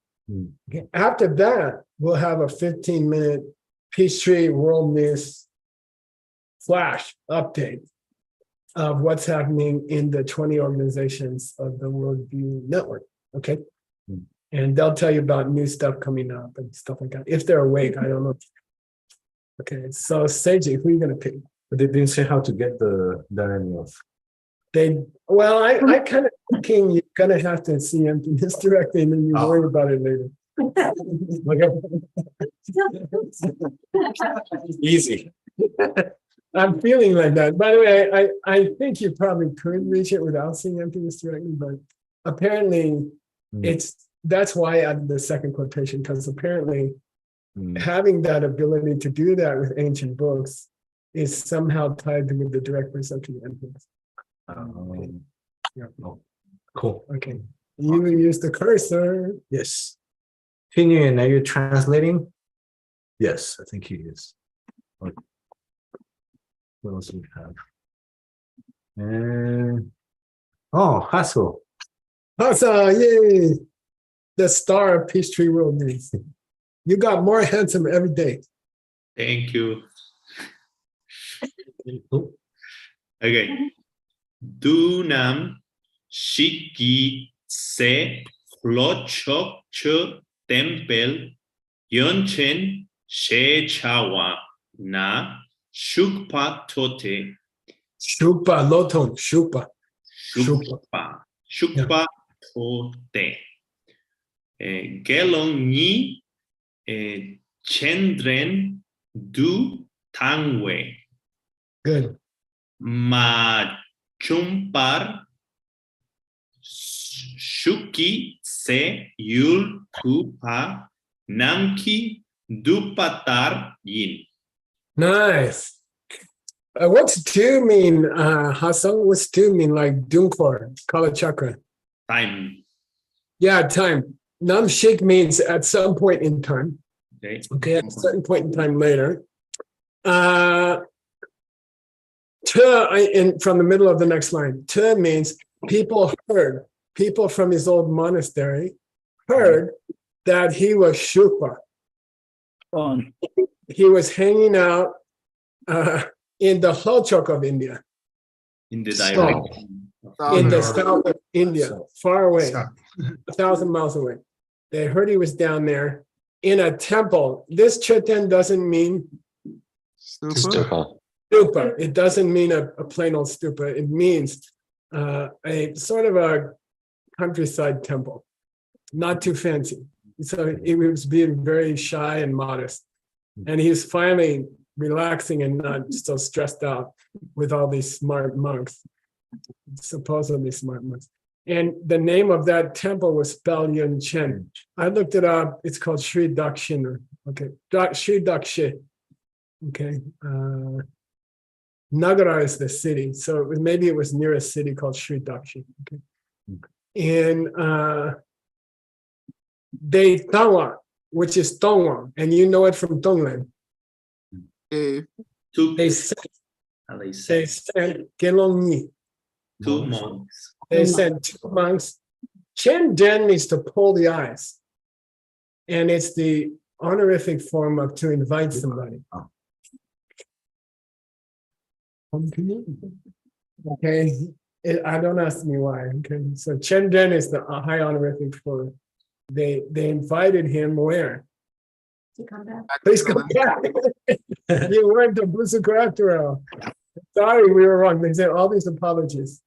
Okay. After that, we'll have a 15-minute Peachtree World News flash update of what's happening in the 20 organizations of the Worldview Network. Okay. And they'll tell you about new stuff coming up and stuff like that. If they're awake, I don't know. Okay, so Seiji, who are you going to pick? But they didn't say how to get the dharani off. I kind of thinking you're going to have to see emptiness directly, and then you worry about it later. Easy. I'm feeling like that. By the way, I think you probably could reach it without seeing emptiness directly, but apparently that's why I added the second quotation, because apparently having that ability to do that with ancient books is somehow tied with the direct perception of emptiness. Cool. Okay. You use the cursor. Yes. Continue. Are you translating? Yes, I think he is. Okay. What else do we have? Hasso. Hasa, yay! The star of Peachtree World News. You got more handsome every day. Thank you. Okay. Dunam shiki se flochok che tempel yonchen she chawa na shukpa tote. Shupa, loton, shupa. Shukpa tote. Gelong ni chendren du tangwe. Good. Ma chumpar shuki se yul kupa namki dupatar yin. Nice. What's do mean, Hassan? What's do mean, like Dunkor, Kala Chakra? Time. Yeah, time. Namshik means at some point in time. Okay. Okay, at a certain point in time later. And from the middle of the next line, te means people heard, people from his old monastery heard that he was Shupa. He was hanging out in the Hochok of India, In the Stop. direction. in the South. south of India, far away, South. 1,000 miles away. They heard he was down there in a temple. This Cheten doesn't mean Stupa. stupa. It doesn't mean a plain old stupa. It means a sort of a countryside temple, not too fancy. So he was being very shy and modest. And he's finally relaxing and not so stressed out with all these smart monks, supposedly smart monks. And the name of that temple was spelled Yun Chen. I looked it up. It's called Sri Dakshina. Okay, Sri Daksha. Okay. Nagara is the city. So maybe it was near a city called Sri Daksha. Okay. And they Tawa, which is Tongwang, and you know it from Tonglen. Eh, Two, They sent, they they said sent Gelongni. two monks. They sent 2 monks. Chen Den means to pull the eyes. And it's the honorific form of to invite somebody. Okay. I don't ask me why. Okay. So Chen Den is the high honorific form. They invited him where? back Please to come the- back. You went to Busuku after all. Sorry, we were wrong. They said all these apologies.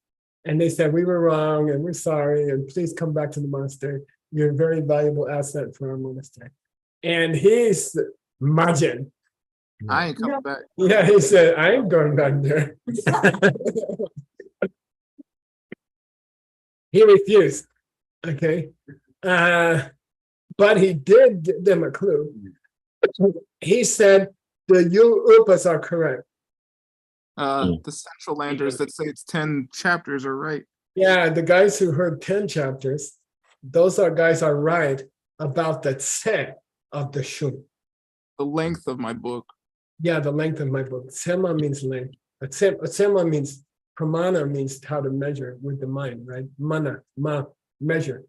And they said, we were wrong and we're sorry. And please come back to the monastery. You're a very valuable asset for our monastery. And he's Majin. I ain't coming back. Yeah, he said, I ain't going back there. He refused. Okay. But he did give them a clue. He said the Yul Upas are correct. The Central Landers that say it's 10 chapters are right. Yeah, the guys who heard 10 chapters, those guys are right about the tse of the shun. The length of my book. Yeah, the length of my book. Sema means length. Sema means, pramana means how to measure with the mind, right? Mana, measure.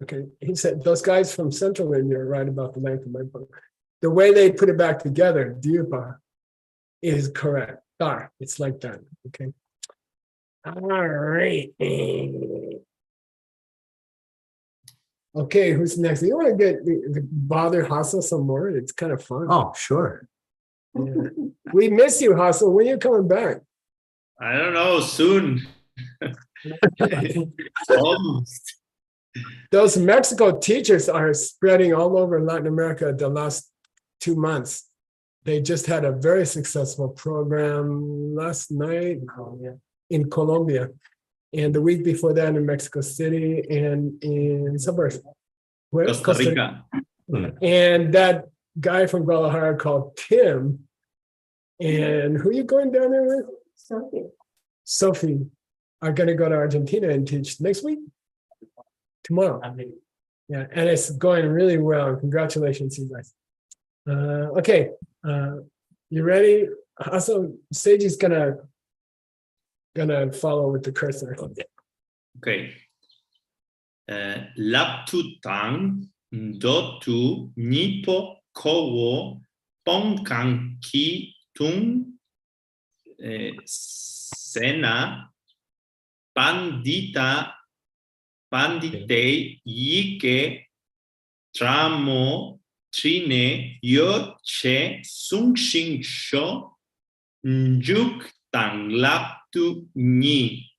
Okay, he said those guys from Central India are right about the length of my book. The way they put it back together, Dhyupa, is correct. It's like that. Okay. All right. Okay, who's next? You want to bother Hassel some more? It's kind of fun. Oh, sure. Yeah. We miss you, Hassel. When are you coming back? I don't know, soon. Almost. Those Mexico teachers are spreading all over Latin America the last 2 months. They just had a very successful program last night in Colombia, and the week before that in Mexico City and in somewhere. Costa Rica. And that guy from Guadalajara called Tim. And who are you going down there with? Sophie are going to go to Argentina and teach next week. Tomorrow. Yeah, and it's going really well. Congratulations, you guys. Okay, you ready? Also, Seiji's gonna follow with the cursor. Okay. Laptu tang dotu nipo kowo pongkang ki tung sena pandite yike tramo trine yo che sungshin sho njuk tang laptu ni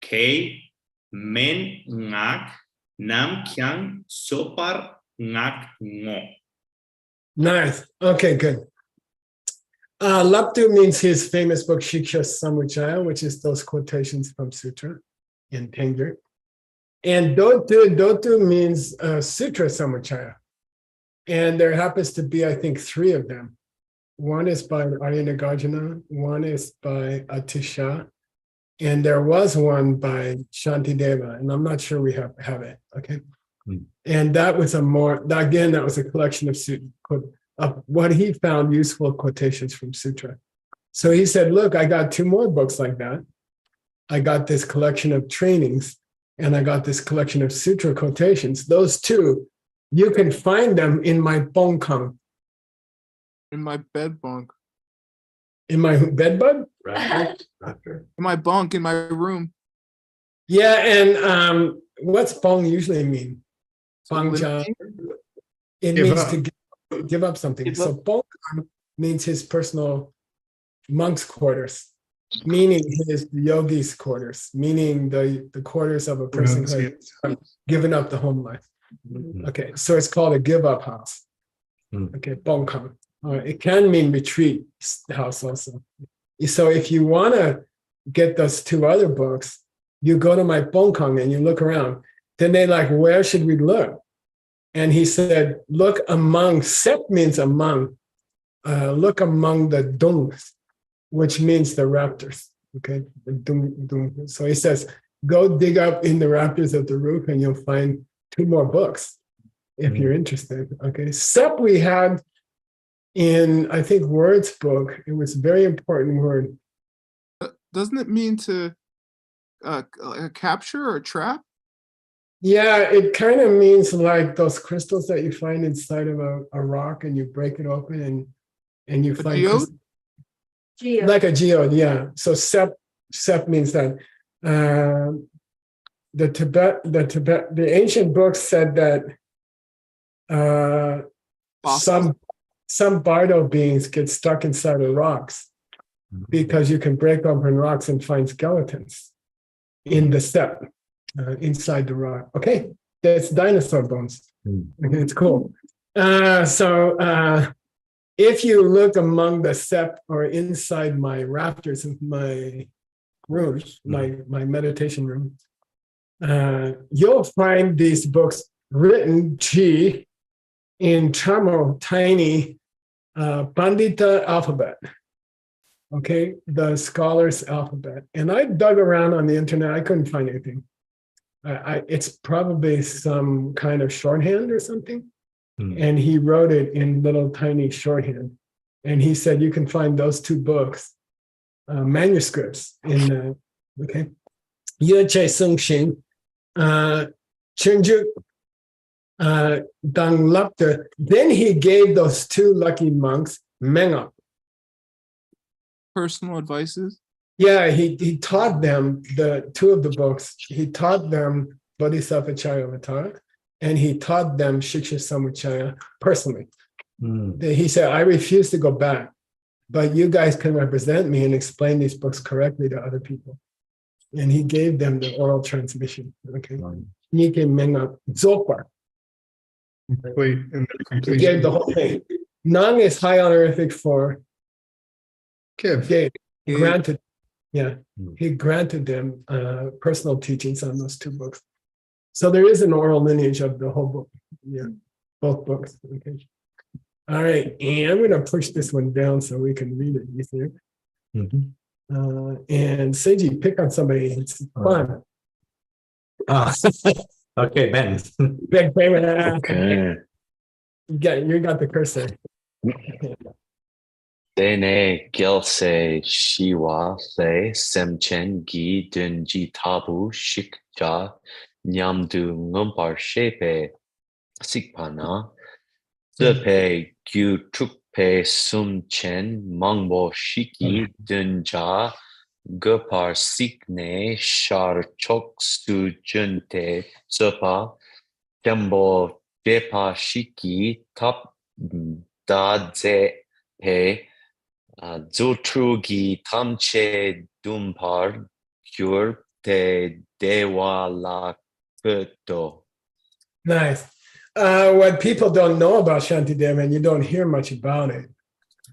ke men ngak nam kyang sopar ngak ngo. Nice. Okay, good. Laptu means his famous book Shiksha Samuchaya, which is those quotations from Sutra in Tengyur. And Dotu means Sutra Samuchaya. And there happens to be, I think, 3 of them. One is by Arya Nagarjuna, one is by Atisha, and there was one by Shantideva, and I'm not sure we have it, okay? And that was that was a collection of what he found useful quotations from Sutra. So he said, look, I got 2 more books like that. I got this collection of trainings, and I got this collection of sutra quotations. Those 2, you can find them in my bongkang. In my bed bunk. In my bed bug? Raptor. In my bunk, in my room. Yeah, and what's bong usually mean? Bangja. It Give means up. to give up something. So bongkang means his personal monk's quarters, meaning his yogi's quarters, meaning the quarters of a person who has given up the home life. Okay, so it's called a give up house. Okay, bongkang. It can mean retreat house also. So if you want to get those 2 other books, you go to my bongkang and you look around. Then they like, where should we look? And he said, look among, sep means among, look among the dungs, which means the raptors. Okay, the dung. So he says, go dig up in the rafters of the roof and you'll find 2 more books if you're interested. Okay, sep we had in, I think, Word's book. It was a very important word. Doesn't it mean to capture or trap? Yeah, it kind of means like those crystals that you find inside of a rock, and you break it open and you find Geode. like a geode. Yeah. So sep means that. The ancient books said that some bardo beings get stuck inside of rocks because you can break open rocks and find skeletons in the steppe, inside the rock. Okay, that's dinosaur bones. Okay, it's cool. So if you look among the steppe or inside my rafters of my room, my meditation room, you'll find these books written G in Tamil, tiny Pandita alphabet. Okay, the scholar's alphabet. And I dug around on the internet. I couldn't find anything. It's probably some kind of shorthand or something. And he wrote it in little tiny shorthand. And he said, you can find those 2 books, manuscripts in the, okay. Yeche Sung Shin, Chenju, Dang Lapta. Then he gave those 2 lucky monks Menga. Personal advices? Yeah, he taught them the 2 of the books. He taught them Bodhisattva Charyavatara, and he taught them Shiksha Samuchaya personally. He said, I refuse to go back, but you guys can represent me and explain these books correctly to other people. And he gave them the oral transmission. Okay. Nike Menga Zopar. He gave the whole thing. Nang is high honorific for gave. Granted. Yeah. He granted them personal teachings on those 2 books. So there is an oral lineage of the whole book. Yeah. Both books. Okay. All right. And I'm going to push this one down so we can read it easier. And Seiji, pick on somebody. It's fun. Okay, Ben. Okay. You got the cursor. Dene Gelse Shiwa Se Semchen Gi Dunji Tabu Shikja Nyamdu Ngumpar Shepe Sikpana Zepe Gyu Trukpe Sumchen Mangbo Shiki Dunja Gopar Sikne Shar Chok Su Junte Zepa Jambo Depa Shiki Tap Dadze Pe Zutrugi Tamche Dumpar Cure Te Dewa La Kuto. Nice. What people don't know about Shantideva, and you don't hear much about it,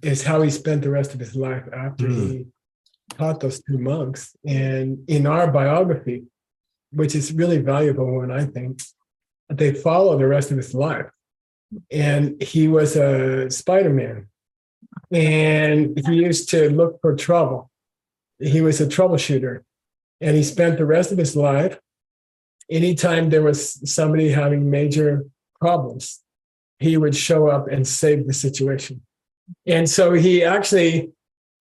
is how he spent the rest of his life after he taught those 2 monks. And in our biography, which is really valuable one, I think, they follow the rest of his life. And he was a Spider-Man. And he used to look for trouble. He was a troubleshooter. And he spent the rest of his life, anytime there was somebody having major problems, he would show up and save the situation. And so he actually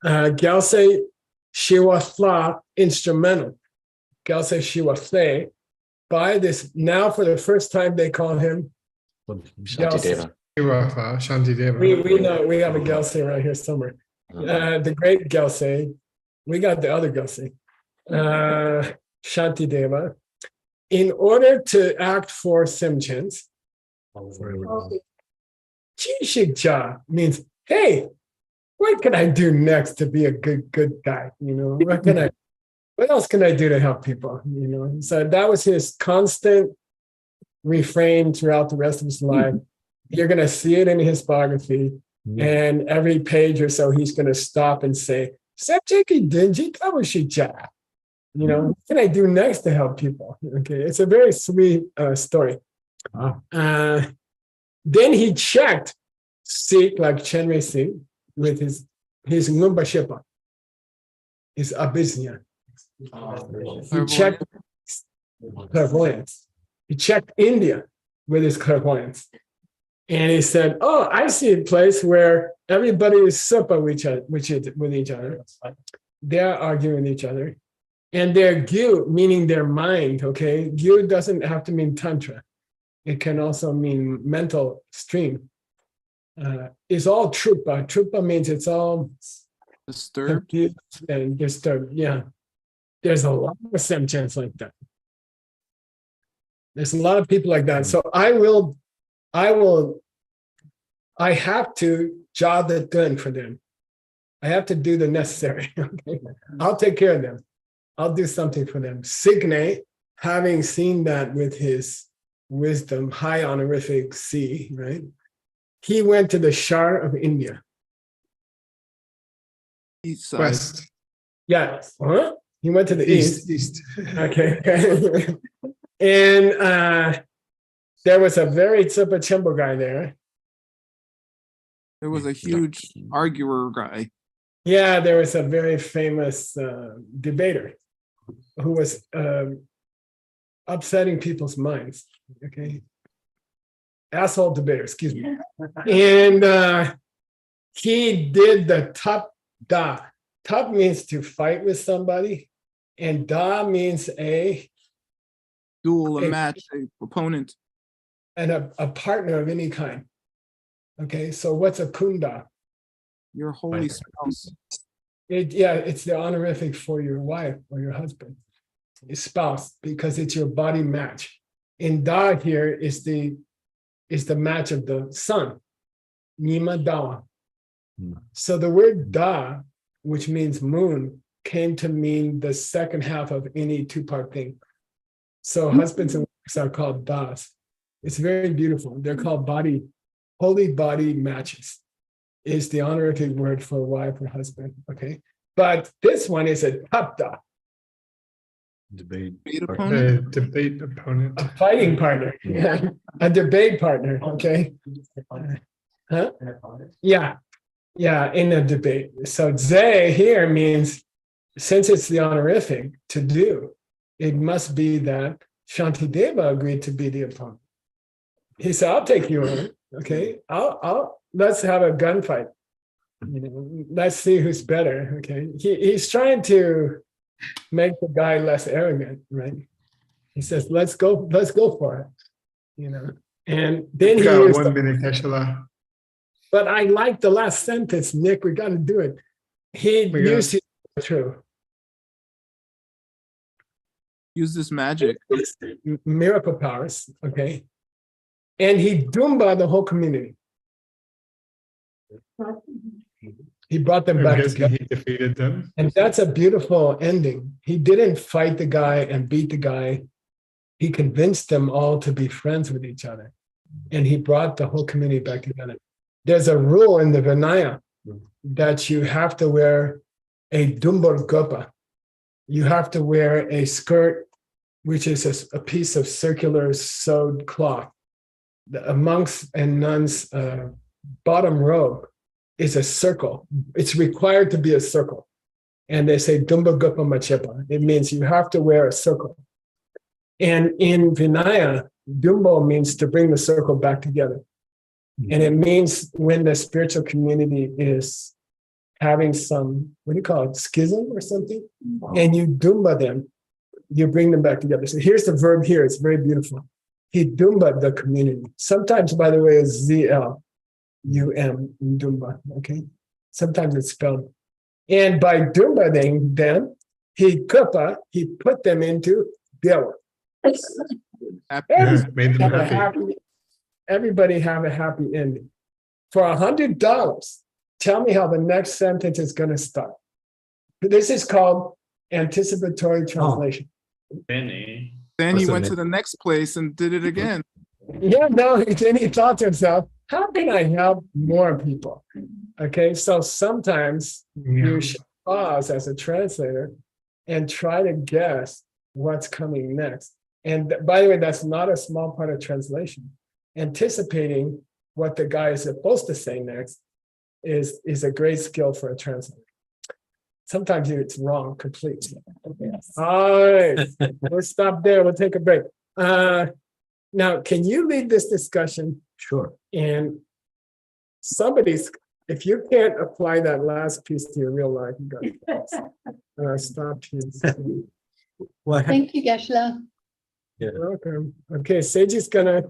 Geshe Shiwa instrumental. Geshe Shiwa by this. Now, for the first time, they call him Shantideva. Shantideva. We know we have a Geshe right here somewhere. The great Geshe. We got the other Geshe, Shantideva. In order to act for Simchens, Chishikja means, hey, what can I do next to be a good guy? You know, what else can I do to help people? You know, so that was his constant refrain throughout the rest of his life. You're going to see it in his biography, and every page or so, he's going to stop and say, you know, what can I do next to help people? Okay, it's a very sweet story. Then he checked Sikh, like Chenrei Sikh, with his Ngumba Shepa, his Abysnia. He checked clairvoyance. He checked India with his clairvoyance. And he said, oh, I see a place where everybody is super with each other. They're arguing with each other. And their gyu, meaning their mind, okay? Gyu doesn't have to mean tantra. It can also mean mental stream. It's all trupa. Trupa means it's all Disturbed. and disturbed. Yeah. There's a lot of Semchens like that. There's a lot of people like that. So I have to jog the gun for them. I have to do the necessary. Okay? I'll take care of them. I'll do something for them. Signe, having seen that with his wisdom, high honorific C, right? He went to the Shah of India. East side. West. Yeah. Huh? He went to the east. Okay. And there was a very Tsupa Chembo guy there. There was a huge arguer guy. Yeah, there was a very famous debater who was upsetting people's minds. Okay. Asshole debater, excuse me. And he did the top da. Top means to fight with somebody, and da means a Duel, a match, a opponent. and a partner of any kind. Okay, so what's a kunda? Your holy spouse. It's the honorific for your wife or your husband, your spouse, because it's your body match. In da here is the match of the sun, Nima Dawa. So the word da, which means moon, came to mean the second half of any two-part thing. So husbands and wives are called das. It's very beautiful. They're called holy body matches. Is the honorific word for wife or husband, okay? But this one is a tapda. Debate opponent. Debate opponent. A fighting partner, yeah. A debate partner, okay? Huh? Yeah, in a debate. So ze here means, since it's the honorific to do, it must be that Shantideva agreed to be the opponent. He said, I'll take you on, okay? Let's have a gunfight. You know, let's see who's better, okay? He's trying to make the guy less arrogant, right? He says, let's go for it, you know? And then he used 1 minute, Geshe. but I like the last sentence, Nick, we got to do it. He used his true. Use this magic. Miracle powers, okay? And he dumba the whole community. He brought them back together. He defeated them. And that's a beautiful ending. He didn't fight the guy and beat the guy. He convinced them all to be friends with each other. And he brought the whole community back together. There's a rule in the Vinaya that you have to wear a dumbor gopa. You have to wear a skirt, which is a piece of circular sewed cloth. The monks and nuns' bottom robe is a circle. It's required to be a circle. And they say dumba gopa machepa. It means you have to wear a circle. And in Vinaya, dumbo means to bring the circle back together. And it means when the spiritual community is having some, what do you call it, schism or something, and you dumba them, you bring them back together. So here's the verb here. It's very beautiful. He dumba the community. Sometimes, by the way, it's Z-L-U-M, dumba, okay? Sometimes it's spelled. And by dumba them, he put them into Bill. Yeah, made them happy. Everybody have a happy ending. For $100, tell me how the next sentence is going to start. This is called anticipatory translation. Penny. Then he What's the went next? to the next place and did it again. Yeah, no, then he thought to himself, how can I help more people? Okay, so sometimes you should pause as a translator and try to guess what's coming next. And by the way, that's not a small part of translation. Anticipating what the guy is supposed to say next is a great skill for a translator. Sometimes it's wrong completely. All right, we'll stop there. We'll take a break. Now, can you lead this discussion? Sure. And if you can't apply that last piece to your real life, you got stop here. Well, Thank you, Geshe. You're welcome. Okay, Seiji's gonna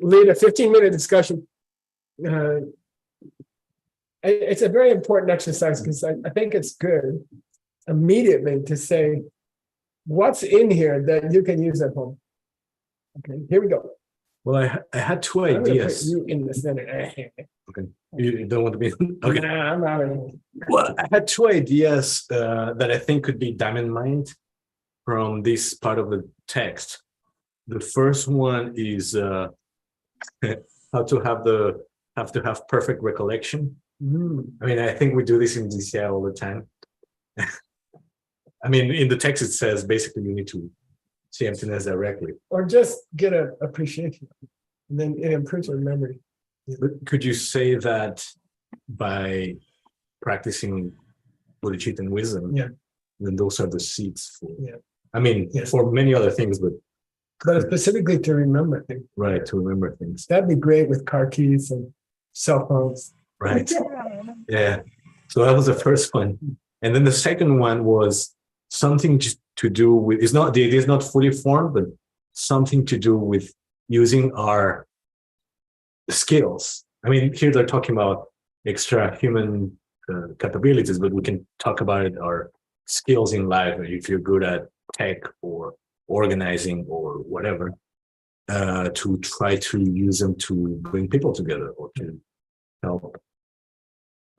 lead a 15-minute discussion. It's a very important exercise because I think it's good immediately to say what's in here that you can use at home. Okay, here we go. well, I had two I'm gonna put ideas. you in the center. Okay. You don't want to be okay. Nah, I'm out of here. Well, I had two ideas that I think could be diamond mined from this part of the text. The first one is how to have perfect recollection. I mean, I think we do this in DCI all the time. I mean, in the text it says basically you need to see emptiness directly. Or just get an appreciation, and then it improves your memory. But could you say that by practicing bodhicitta and wisdom, Yeah. then those are the seeds for, Yeah. I mean, Yeah. for many other things, but But specifically to remember things. right, to remember things. That'd be great with car keys and cell phones. Right. Yeah. So that was the first one. And then the second one was something to do with, the idea is not fully formed, but something to do with using our skills. I mean, here they're talking about extra human capabilities, but we can talk about our skills in life. If you're good at tech or organizing or whatever, to try to use them to bring people together or to help.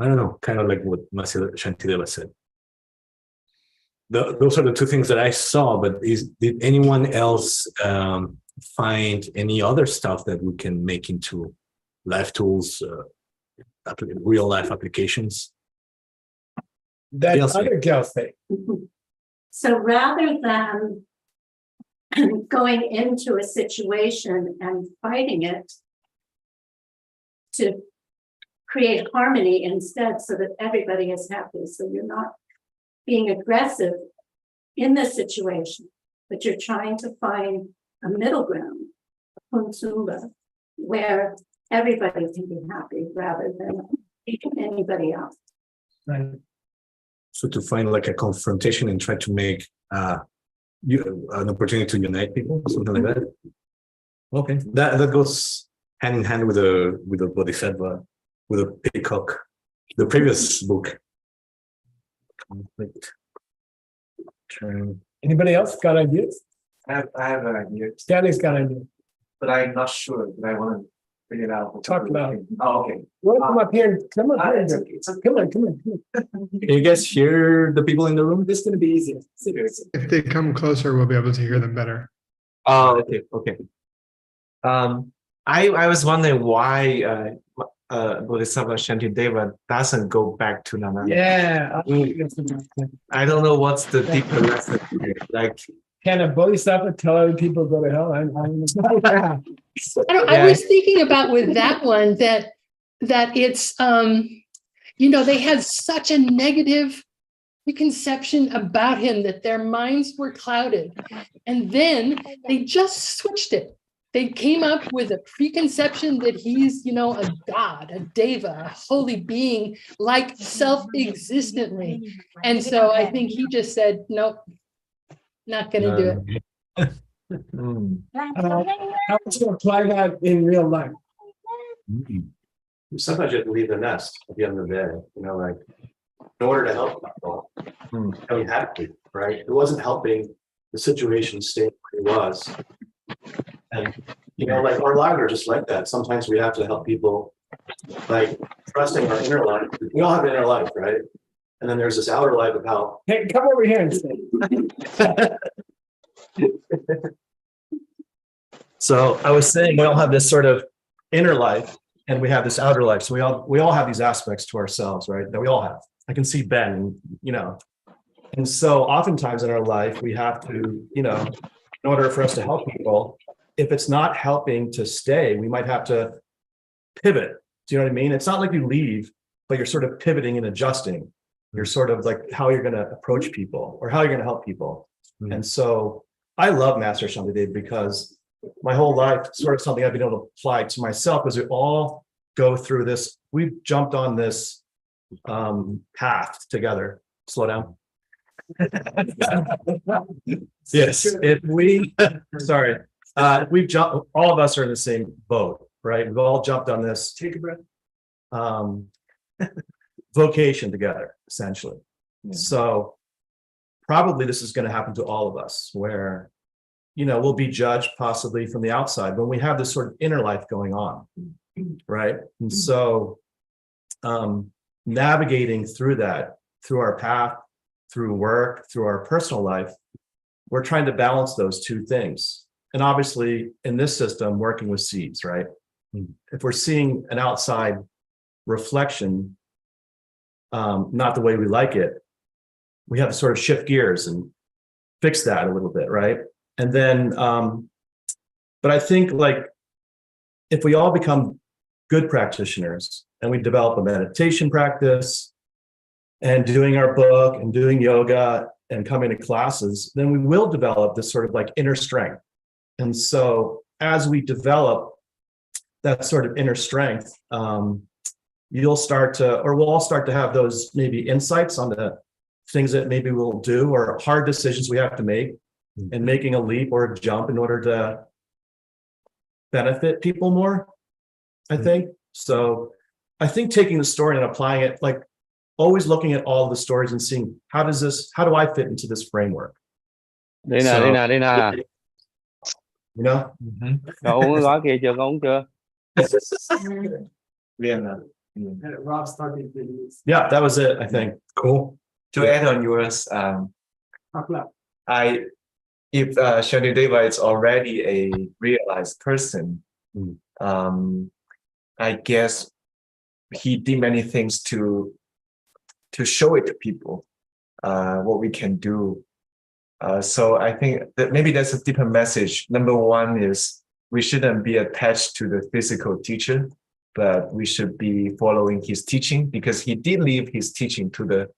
I don't know, kind of like what Shantideva said. Those are the two things that I saw, but did anyone else find any other stuff that we can make into life tools, real life applications? That Yes, other gal thing. So rather than going into a situation and fighting it, to create harmony instead so that everybody is happy. So you're not being aggressive in the situation, but you're trying to find a middle ground, a kunsumba, where everybody can be happy rather than anybody else. Right. So to find like a confrontation and try to make an opportunity to unite people, something like that. Okay, that goes hand in hand with the Bodhisattva, with a peacock, the previous book. Conflict. Turn. Anybody else got ideas? I have an idea, Stanley's got ideas. but I'm not sure, but I want to figure it out. Talk about it. Oh, okay. Well, come up here. Come up here. It's okay. It's okay. Come on. Can you guys hear the people in the room? This is going to be easier. Seriously. If they come closer, we'll be able to hear them better. Oh, okay. I was wondering why Bodhisattva Shantideva doesn't go back to Nana. Yeah. I don't know what's the deeper lesson here. Like, Can a bodhisattva tell other people to go to hell? I was thinking about with that one that it's they had such a negative preconception about him that their minds were clouded, and then they just switched it. they came up with a preconception that he's, you know, a god, a deva, a holy being, like self-existently. And so I think he just said, nope, not going to do it. How would you apply that in real life? Sometimes you have to leave the nest at the end of the day, you know, like in order to help people, you have to, right? It wasn't helping the situation stay where it was. And, you know, like our lives are just like that. Sometimes we have to help people, like trusting our inner life. We all have an inner life, right? And then there's this outer life of how. Hey, come over here and say. So I was saying we all have this sort of inner life and we have this outer life. So we all have these aspects to ourselves, right? That we all have. I can see Ben, you know. And so oftentimes in our life, we have to, you know, in order for us to help people, if it's not helping to stay, we might have to pivot. Do you know what I mean? It's not like you leave, but you're sort of pivoting and adjusting. You're sort of like how you're going to approach people or how you're going to help people. And so I love Master Shantideva because my whole life, sort of something I've been able to apply to myself, is we all go through this. We've jumped on this path together. Slow down. Yes, if we, sorry, we've jumped, all of us are in the same boat, right? We've all jumped on this. Take a breath. Vocation together, essentially. So probably this is going to happen to all of us where, you know, we'll be judged possibly from the outside when we have this sort of inner life going on, right? And so navigating through that, through our path, through work, through our personal life, we're trying to balance those two things. And obviously in this system, working with seeds, right? If we're seeing an outside reflection, not the way we like it, we have to sort of shift gears and fix that a little bit, right? And then, but I think like if we all become good practitioners and we develop a meditation practice and doing our book and doing yoga and coming to classes, then we will develop this sort of like inner strength. And so as we develop that sort of inner strength, you'll start to, or we'll all start to have those maybe insights on the things that maybe we'll do or hard decisions we have to make, and making a leap or a jump in order to benefit people more, I think. So I think taking the story and applying it, like always looking at all of the stories and seeing how do I fit into this framework? Đây nè. You know? Cậu uống gói kia chưa? Có uống chưa? Yeah, that was it, I think. Cool. To add on yours, if Shantideva is already a realized person, I guess he did many things to show it to people, what we can do. So I think that maybe that's a deeper message. Number one is we shouldn't be attached to the physical teacher, but we should be following his teaching, because he did leave his teaching to the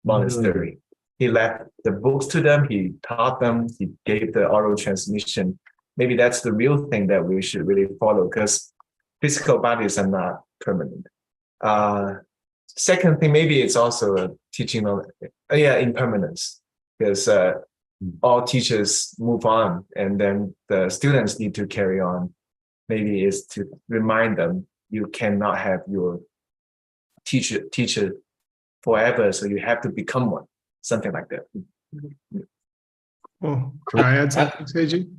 monastery. He left the books to them, he taught them, he gave the oral transmission. Maybe that's the real thing that we should really follow, because physical bodies are not permanent. Second thing, maybe it's also a teaching on impermanence, because all teachers move on and then the students need to carry on. Maybe is to remind them you cannot have your teacher forever, so you have to become one. Something like that. Well, can I add something, Seiji?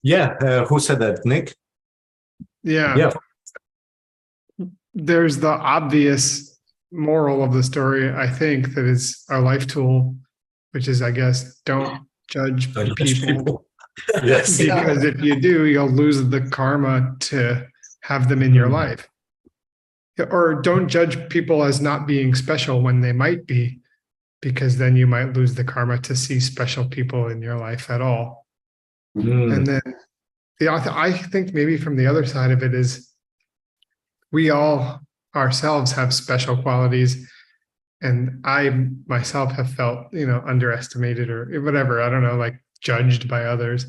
Yeah, who said that? Nick? Yeah. There's the obvious moral of the story, I think, that is our life tool, which is, I guess, don't judge people. Yes. Because if you do, you'll lose the karma to have them in your life. Or don't judge people as not being special when they might be, because then you might lose the karma to see special people in your life at all. And then I think maybe from the other side of it is we all ourselves have special qualities, and I myself have felt, underestimated or whatever. I don't know, like judged by others.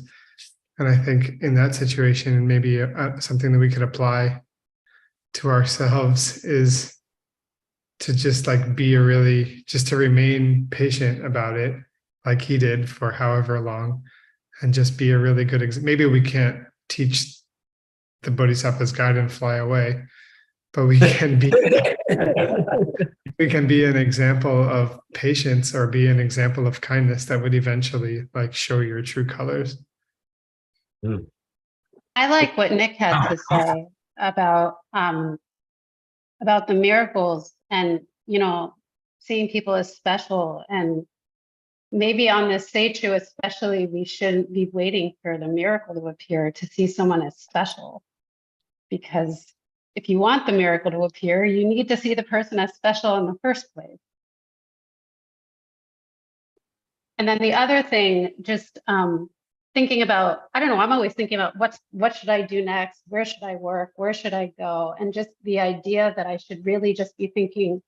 And I think in that situation, maybe something that we could apply to ourselves is to just like just to remain patient about it, like he did for however long, and just be a really good maybe we can't teach the Bodhisattva's guide and fly away, but we can be we can be an example of patience or be an example of kindness that would eventually like show your true colors. I like what Nick had to say about the miracles and, you know, seeing people as special. And maybe on this Seichu especially, we shouldn't be waiting for the miracle to appear to see someone as special. Because if you want the miracle to appear, you need to see the person as special in the first place. And then the other thing, just thinking about, I don't know, I'm always thinking about what should I do next? Where should I work? Where should I go? And just the idea that I should really just be thinking,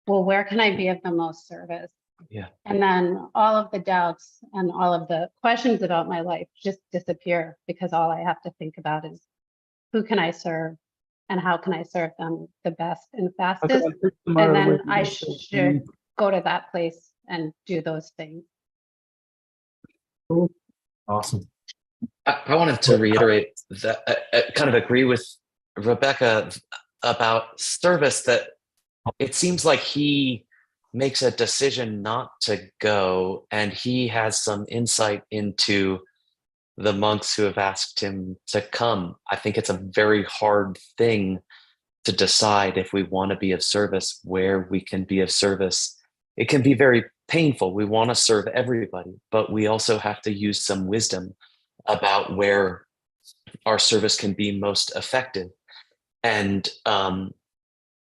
well, where can I be of the most service? Yeah. And then all of the doubts and all of the questions about my life just disappear, because all I have to think about is who can I serve and how can I serve them the best and fastest? And then I should go to that place and do those things. Awesome. I wanted to reiterate that I kind of agree with Rebecca about service, that it seems like he makes a decision not to go, and he has some insight into the monks who have asked him to come. I think it's a very hard thing to decide if we want to be of service, where we can be of service. It can be very painful. We want to serve everybody, but we also have to use some wisdom about where our service can be most effective. And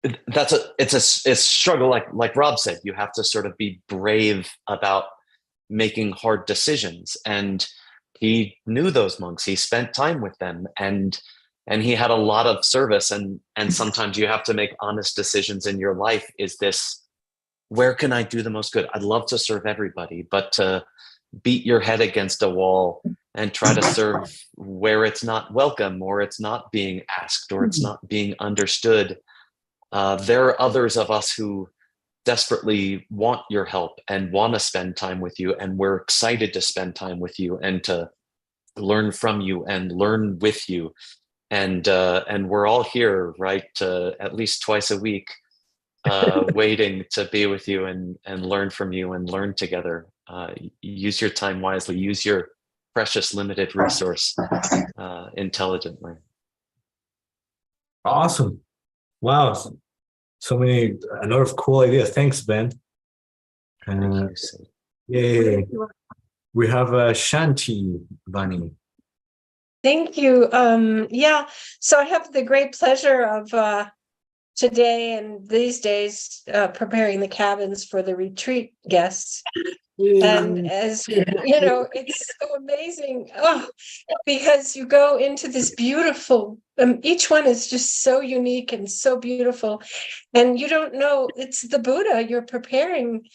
it's a struggle, like Rob said. You have to sort of be brave about making hard decisions. And he knew those monks. He spent time with them, and he had a lot of service. And sometimes you have to make honest decisions in your life. Is this, where can I do the most good? I'd love to serve everybody, but to beat your head against a wall and try to serve where it's not welcome, or it's not being asked, or it's not being understood. There are others of us who desperately want your help and want to spend time with you, and we're excited to spend time with you and to learn from you and learn with you. And we're all here, right, at least twice a week, waiting to be with you and learn from you and learn together. Use your time wisely. Use your precious limited resource intelligently. Awesome. Wow. So many, a lot of cool ideas. Thanks, Ben. Yay. We have Shanti Vani. Thank you. Yeah, so I have the great pleasure of today and these days preparing the cabins for the retreat guests. And as you know, it's so amazing. Oh, because you go into this beautiful, each one is just so unique and so beautiful. And you don't know, it's the Buddha. You're preparing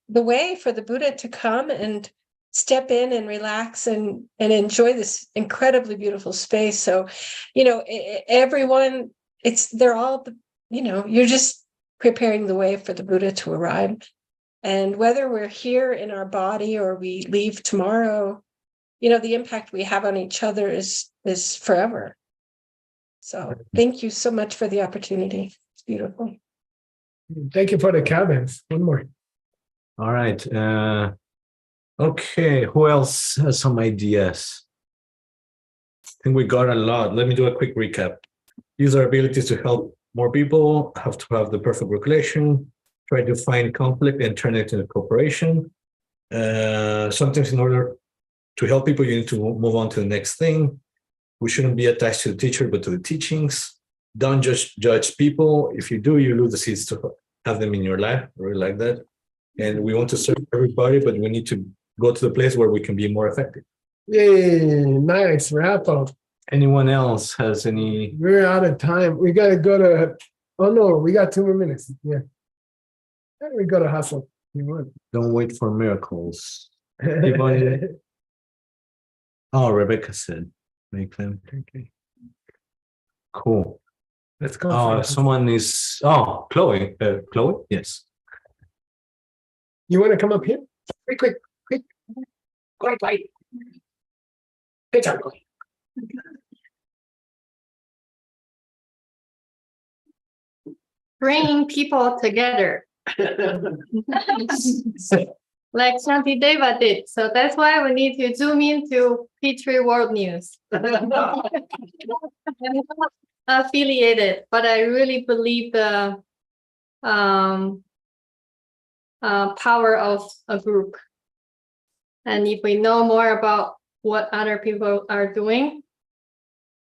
the way for the Buddha to come and step in and relax and enjoy this incredibly beautiful space. So, everyone, they're all, you're just preparing the way for the Buddha to arrive. And whether we're here in our body or we leave tomorrow, the impact we have on each other is forever. So thank you so much for the opportunity. It's beautiful. Thank you for the cabins. One more. All right. Okay. Who else has some ideas? I think we got a lot. Let me do a quick recap. Use our abilities to help more people, have to have the perfect regulation, try to find conflict and turn it into cooperation. Sometimes in order to help people, you need to move on to the next thing. We shouldn't be attached to the teacher, but to the teachings. Don't just judge people. If you do, you lose the seeds to have them in your life. I really like that. And we want to serve everybody, but we need to go to the place where we can be more effective. Yay, nice wrap up. Anyone else has any? We're out of time. We got to go to, oh no, we got 2 more minutes. Yeah. We got to hustle. Don't wait for miracles. Oh, Rebecca said, make them. Okay. Cool. Let's go. Oh, someone is, oh, Chloe. Chloe? Yes. You want to come up here? Quick, quick, quick. Quiet, quiet. Good job, Chloe. Bringing people together. Like Shantideva did. So that's why we need to zoom into P3 World News. I'm not affiliated, but I really believe the power of a group. And if we know more about what other people are doing,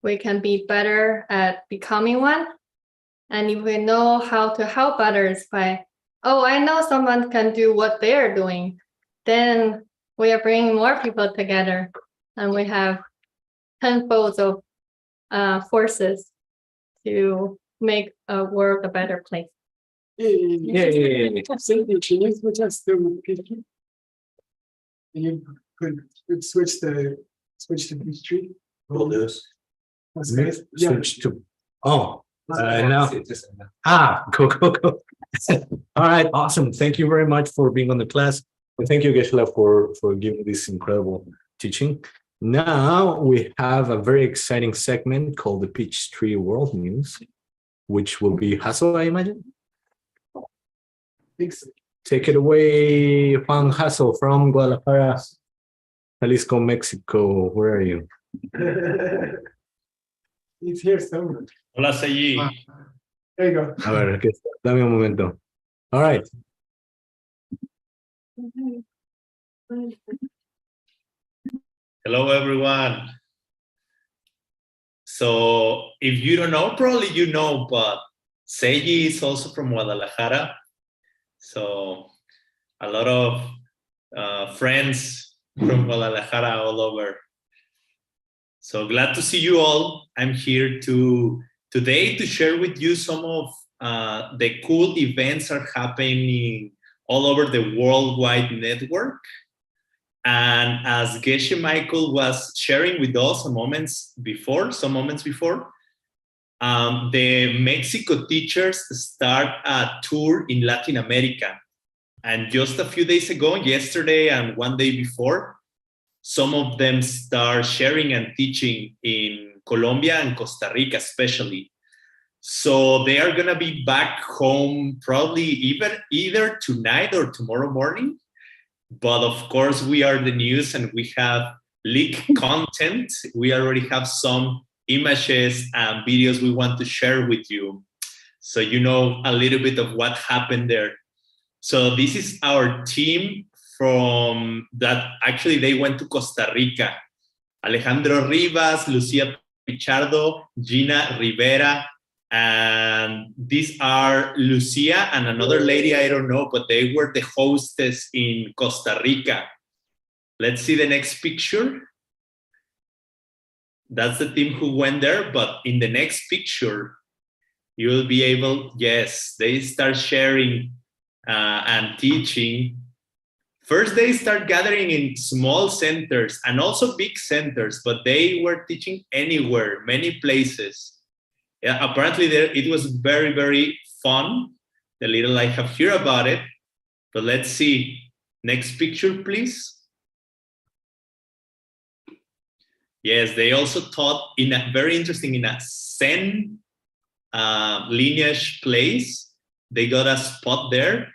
we can be better at becoming one. And if we know how to help others by, oh, I know someone can do what they're doing, then we are bringing more people together and we have tenfolds of forces to make a world a better place. Yeah. Cindy, can you switch us to picture? You could switch to P3. Will do. Yeah. Switch to, oh. Now, cool. All right, awesome. Thank you very much for being on the class. And thank you, Geshe, for giving this incredible teaching. Now we have a very exciting segment called the Peachtree World News, which will be Hasso, I imagine. Thanks. Take it away, Juan Hasso from Guadalajara, Jalisco, Mexico. Where are you? He's here somewhere. Hola, Seiji. There you go. A ver, aquí está. Dame un momento. All right. Hello, everyone. So if you don't know, probably you know, but Seiji is also from Guadalajara. So a lot of friends from Guadalajara all over. So glad to see you all. I'm here today to share with you some of the cool events are happening all over the worldwide network. And as Geshe Michael was sharing with us some moments before, the Mexico teachers start a tour in Latin America. And just a few days ago, yesterday and one day before, some of them start sharing and teaching in Colombia and Costa Rica, especially. So they are gonna be back home probably either tonight or tomorrow morning. But of course, we are the news and we have leaked content. We already have some images and videos we want to share with you, so you know a little bit of what happened there. So this is our team from that. Actually, they went to Costa Rica. Alejandro Rivas, Lucia Pichardo, Gina Rivera, and these are Lucia and another lady, I don't know, but they were the hostess in Costa Rica. Let's see the next picture. That's the team who went there, but in the next picture, you will be able, yes, they start sharing and teaching. First, they start gathering in small centers and also big centers, but they were teaching anywhere, many places. Yeah, apparently it was very, very fun, the little I have heard about it. But let's see. Next picture, please. Yes, they also taught in a very interesting, in a Zen lineage place. They got a spot there.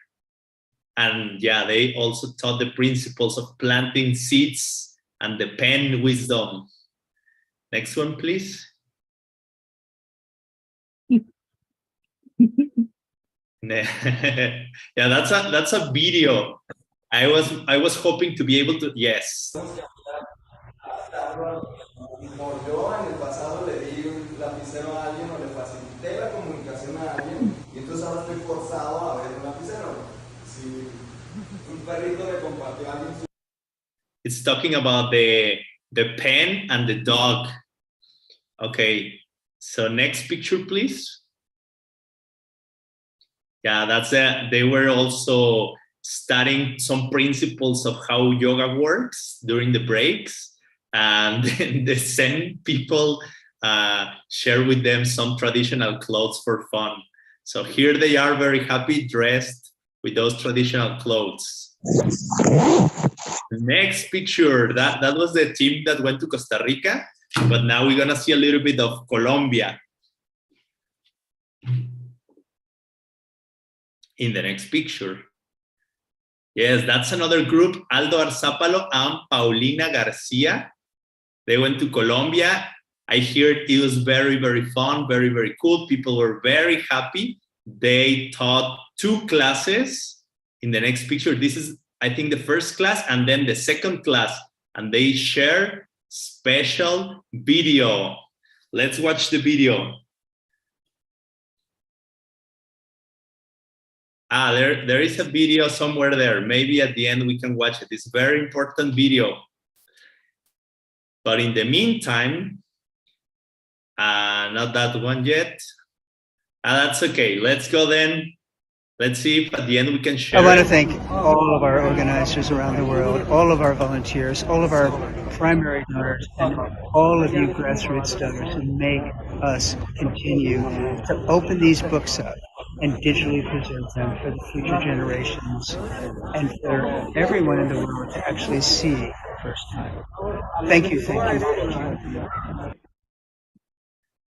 And yeah, they also taught the principles of planting seeds and the pen wisdom. Next one, please. Yeah, that's a video. I was hoping to be able to, yes. Yo en el pasado le di un lapicero a alguien o le facilité la comunicación a alguien y entonces ahora estoy forzado a ver un lapicero. Si un perrito le compartió a alguien. It's talking about the pen and the dog. Okay, so next picture, please. Yeah, that's it. They were also studying some principles of how yoga works during the breaks. and the same people share with them some traditional clothes for fun. So here they are, very happy, dressed with those traditional clothes. The next picture, that was the team that went to Costa Rica, but now we're gonna see a little bit of Colombia in the next picture. Yes, that's another group, Aldo Arzapalo and Paulina Garcia. They went to Colombia. I heard it was very, very fun, very, very cool. People were very happy. They taught 2 classes. In the next picture, this is, I think, the first class and then the second class. And they share special video. Let's watch the video. There is a video somewhere there. Maybe at the end we can watch it. It's a very important video. But in the meantime, not that one yet. That's okay. Let's go then. Let's see if at the end we can share. I want to thank all of our organizers around the world, all of our volunteers, all of our primary donors, and all of you grassroots donors who make us continue to open these books up and digitally preserve them for the future generations and for everyone in the world to actually see the first time. Thank you, thank you, thank you.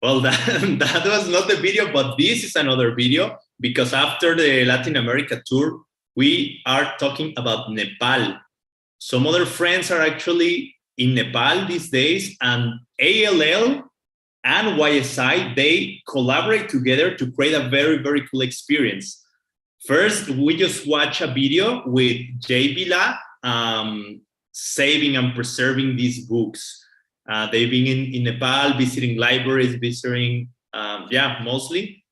Well, that was not the video, but this is another video, because after the Latin America tour, we are talking about Nepal. Some other friends are actually in Nepal these days, and ALL and YSI, they collaborate together to create a very, very cool experience. First, we just watch a video with Jay Vila saving and preserving these books. They've been in Nepal, visiting libraries, visiting, mostly.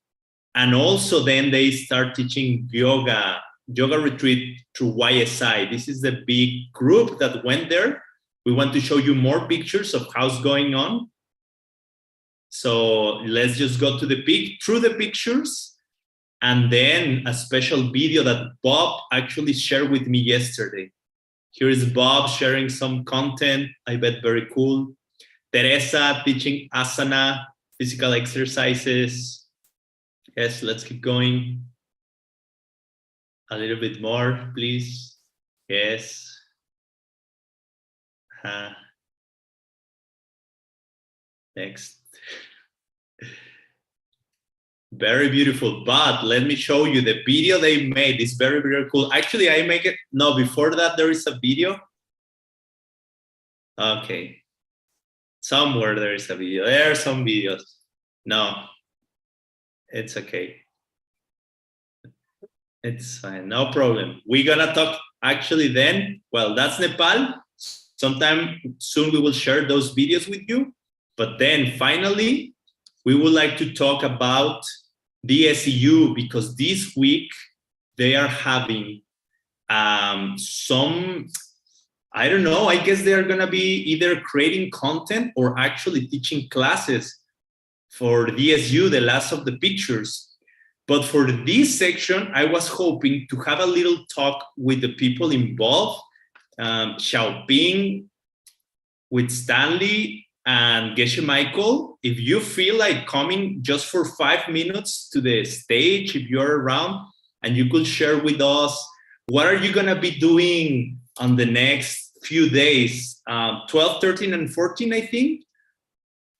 And also then they start teaching yoga retreat through YSI. This is the big group that went there. We want to show you more pictures of how's going on. So let's just go to through the pictures, and then a special video that Bob actually shared with me yesterday. Here is Bob sharing some content, I bet very cool. Teresa teaching asana, physical exercises. Yes, let's keep going. A little bit more, please. Yes. Next. Very beautiful, but let me show you the video they made. It's very, very cool. Actually, I make it, no, before that, there is a video. Okay. Somewhere there is a video. There are some videos. No, it's okay. It's fine, no problem. We're gonna talk actually then, well, that's Nepal. Sometime soon we will share those videos with you. But then finally, we would like to talk about DSEU, because this week they are having some, I don't know, I guess they're gonna be either creating content or actually teaching classes for DSU, the last of the pictures. But for this section, I was hoping to have a little talk with the people involved, Xiaoping, with Stanley and Geshe Michael. If you feel like coming just for 5 minutes to the stage, if you're around, and you could share with us, what are you gonna be doing on the next few days? 12, 13, and 14, I think.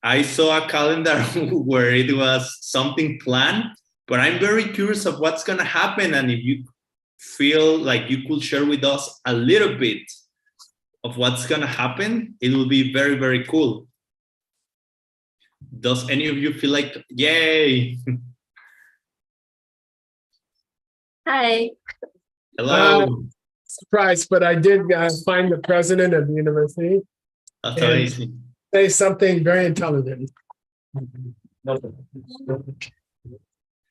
I saw a calendar where it was something planned, but I'm very curious of what's gonna happen, and if you feel like you could share with us a little bit of what's gonna happen, it will be very, very cool. Does any of you feel like, yay? Hi. Hello. Surprise, but I did find the president of the university. That's amazing. Say something very intelligent.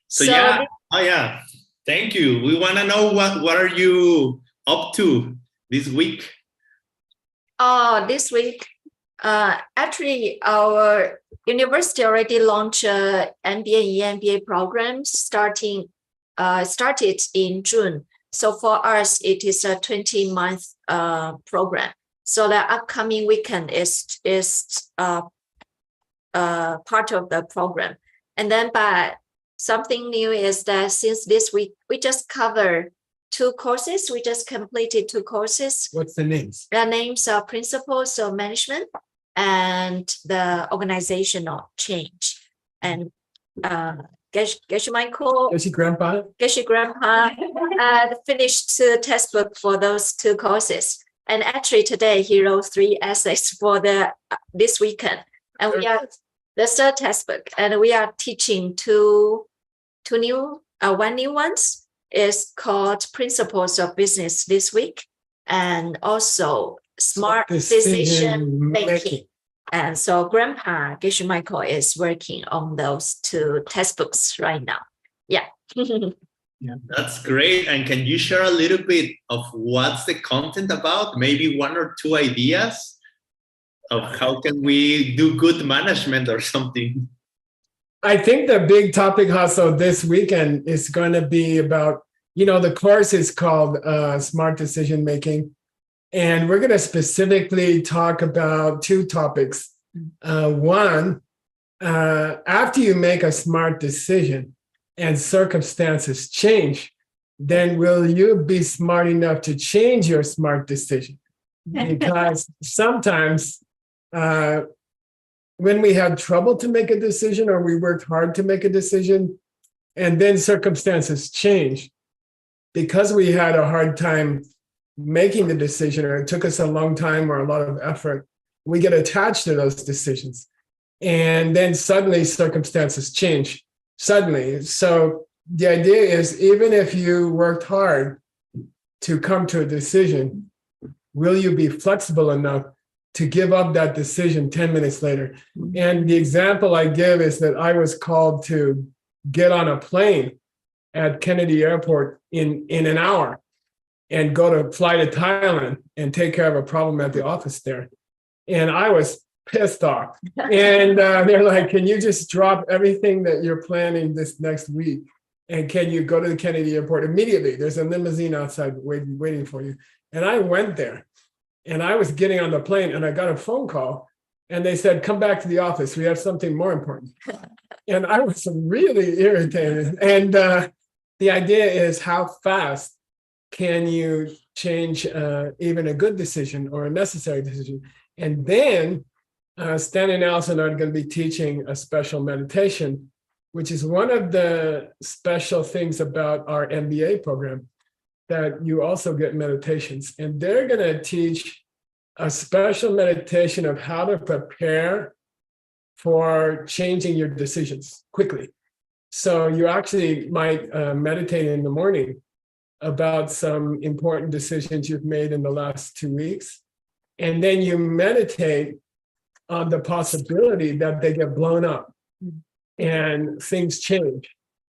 So yeah, yeah. Thank you. We want to know what are you up to this week? This week, actually, our university already launched MBA, EMBA programs started in June. So for us, it is a 20-month program. So the upcoming weekend is part of the program. And then but something new is that since this week, we just cover 2 courses. We just completed 2 courses. What's the names? The names are Principles of Management and the Organizational Change. And Geshe Michael, Geshe Grandpa finished the textbook for those 2 courses. And actually today he wrote 3 essays for this weekend. And we are the 3rd textbook, and we are teaching one new ones is called Principles of Business this week, and also Smart Decision Making. And so Grandpa Geshe Michael is working on those 2 textbooks right now. Yeah. That's great. And can you share a little bit of what's the content about? Maybe 1 or 2 ideas of how can we do good management or something? I think the big topic also this weekend is going to be about, the course is called Smart Decision Making. And we're going to specifically talk about 2 topics. One, after you make a smart decision and circumstances change, then will you be smart enough to change your smart decision? Because sometimes when we had trouble to make a decision or we worked hard to make a decision and then circumstances change, because we had a hard time making the decision or it took us a long time or a lot of effort, we get attached to those decisions. And then suddenly circumstances change. Suddenly. So the idea is, even if you worked hard to come to a decision, will you be flexible enough to give up that decision 10 minutes later? And the example I give is that I was called to get on a plane at Kennedy Airport in an hour and fly to Thailand and take care of a problem at the office there. And I was pissed off. And they're like, can you just drop everything that you're planning this next week? And can you go to the Kennedy Airport immediately? There's a limousine outside waiting for you. And I went there and I was getting on the plane and I got a phone call and they said, come back to the office. We have something more important. And I was really irritated. And the idea is, how fast can you change even a good decision or a necessary decision? And then Stan and Allison are going to be teaching a special meditation, which is one of the special things about our MBA program, that you also get meditations. And they're going to teach a special meditation of how to prepare for changing your decisions quickly. So you actually might meditate in the morning about some important decisions you've made in the last 2 weeks. And then you meditate on the possibility that they get blown up and things change.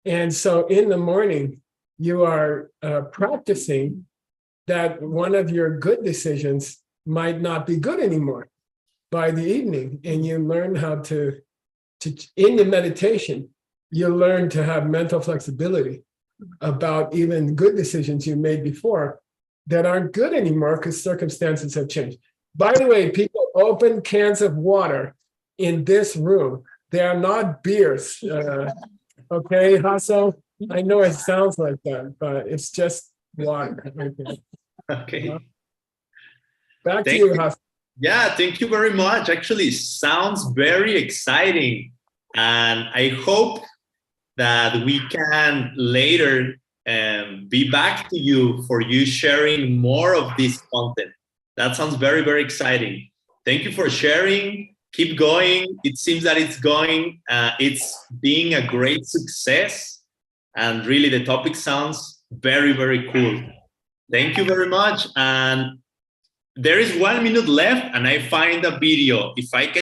And so in the morning, you are practicing that one of your good decisions might not be good anymore by the evening. And you learn how to in the meditation, you learn to have mental flexibility about even good decisions you made before that aren't good anymore because circumstances have changed. By the way, people open cans of water in this room. They are not beers. Okay, Hasso? I know it sounds like that, but it's just water. Okay. Back to you, Hasso. Yeah, thank you very much. Actually, sounds very exciting. And I hope that we can later be back to you for you sharing more of this content. That sounds very, very exciting. Thank you for sharing. Keep going. It seems that it's going. It's being a great success. And really, the topic sounds very, very cool. Thank you very much. And there is 1 minute left, and I find a video. If I can